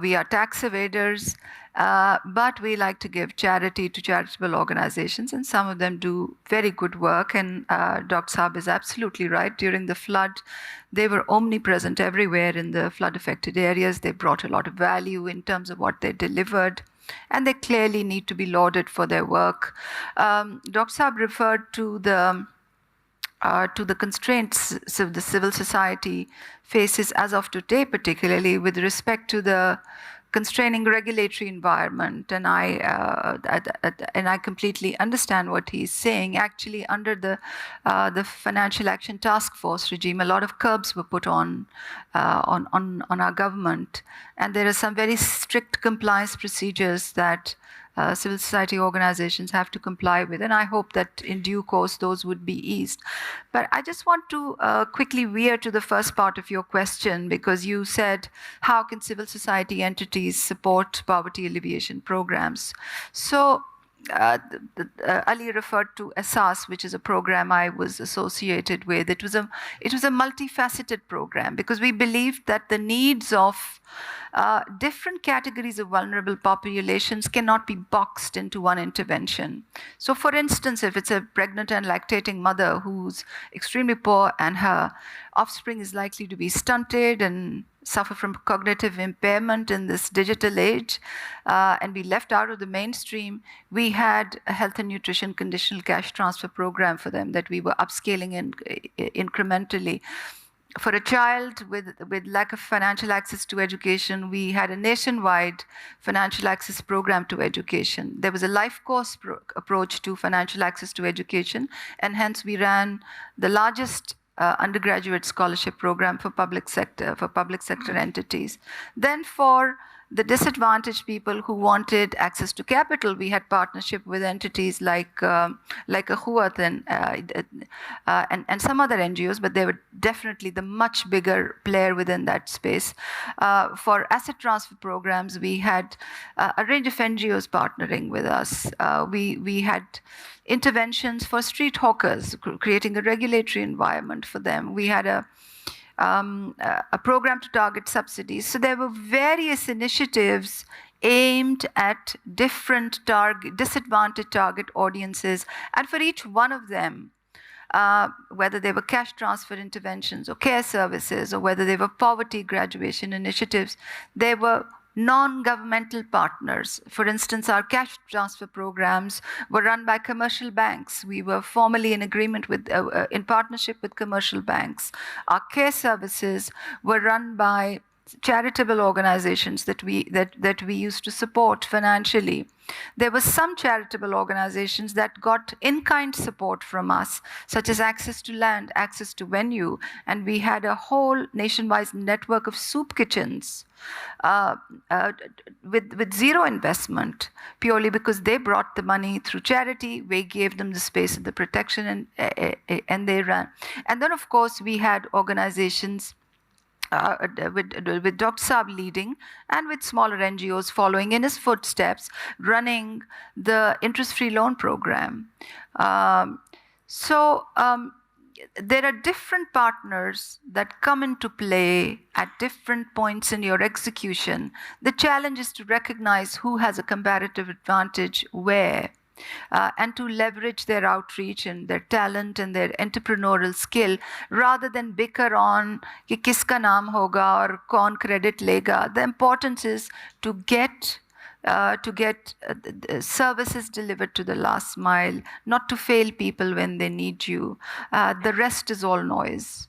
S6: We are tax evaders. But we like to give charity to charitable organizations, and some of them do very good work. And Dr. Saab is absolutely right. During the flood, they were omnipresent everywhere in the flood-affected areas. They brought a lot of value in terms of what they delivered, and they clearly need to be lauded for their work. Dr. Saab referred to the constraints the civil society faces as of today, particularly with respect to the constraining regulatory environment, and I completely understand what he's saying. Actually, under the Financial Action Task Force regime, a lot of curbs were put on our government, and there are some very strict compliance procedures that civil society organizations have to comply with, and I hope that in due course those would be eased. But I just want to quickly veer to the first part of your question, because you said, how can civil society entities support poverty alleviation programs? So Ali referred to ESAS, which is a program I was associated with. It was a multifaceted program because we believed that the needs of different categories of vulnerable populations cannot be boxed into one intervention. So for instance, if it's a pregnant and lactating mother who's extremely poor and her offspring is likely to be stunted and suffer from cognitive impairment in this digital age, and be left out of the mainstream, we had a health and nutrition conditional cash transfer program for them that we were upscaling incrementally. For a child with lack of financial access to education, we had a nationwide financial access program to education. There was a life course approach to financial access to education, and hence we ran the largest undergraduate scholarship program for public sector entities. Then for the disadvantaged people who wanted access to capital, we had partnership with entities like Ahuat and some other NGOs, but they were definitely the much bigger player within that space. For asset transfer programs, we had a range of NGOs partnering with us. We had interventions for street hawkers, creating a regulatory environment for them. We had a program to target subsidies. So there were various initiatives aimed at different disadvantaged target audiences. And for each one of them, whether they were cash transfer interventions or care services, or whether they were poverty graduation initiatives, they were non-governmental partners. For instance, our cash transfer programs were run by commercial banks. We were formally in agreement with, in partnership with commercial banks. Our care services were run by charitable organizations that we used to support financially. There were some charitable organizations that got in-kind support from us, such as access to land, access to venue, and we had a whole nationwide network of soup kitchens with zero investment, purely because they brought the money through charity. We gave them the space and the protection, and they ran. And then, of course, we had organizations with Dr. Saab leading and with smaller NGOs following in his footsteps, running the interest-free loan program. There are different partners that come into play at different points in your execution. The challenge is to recognize who has a comparative advantage where. and to leverage their outreach and their talent and their entrepreneurial skill rather than bicker on कि किसका नाम होगा और कौन credit लेगा. The importance is to get services delivered to the last mile, not to fail people when they need you. The rest is all noise.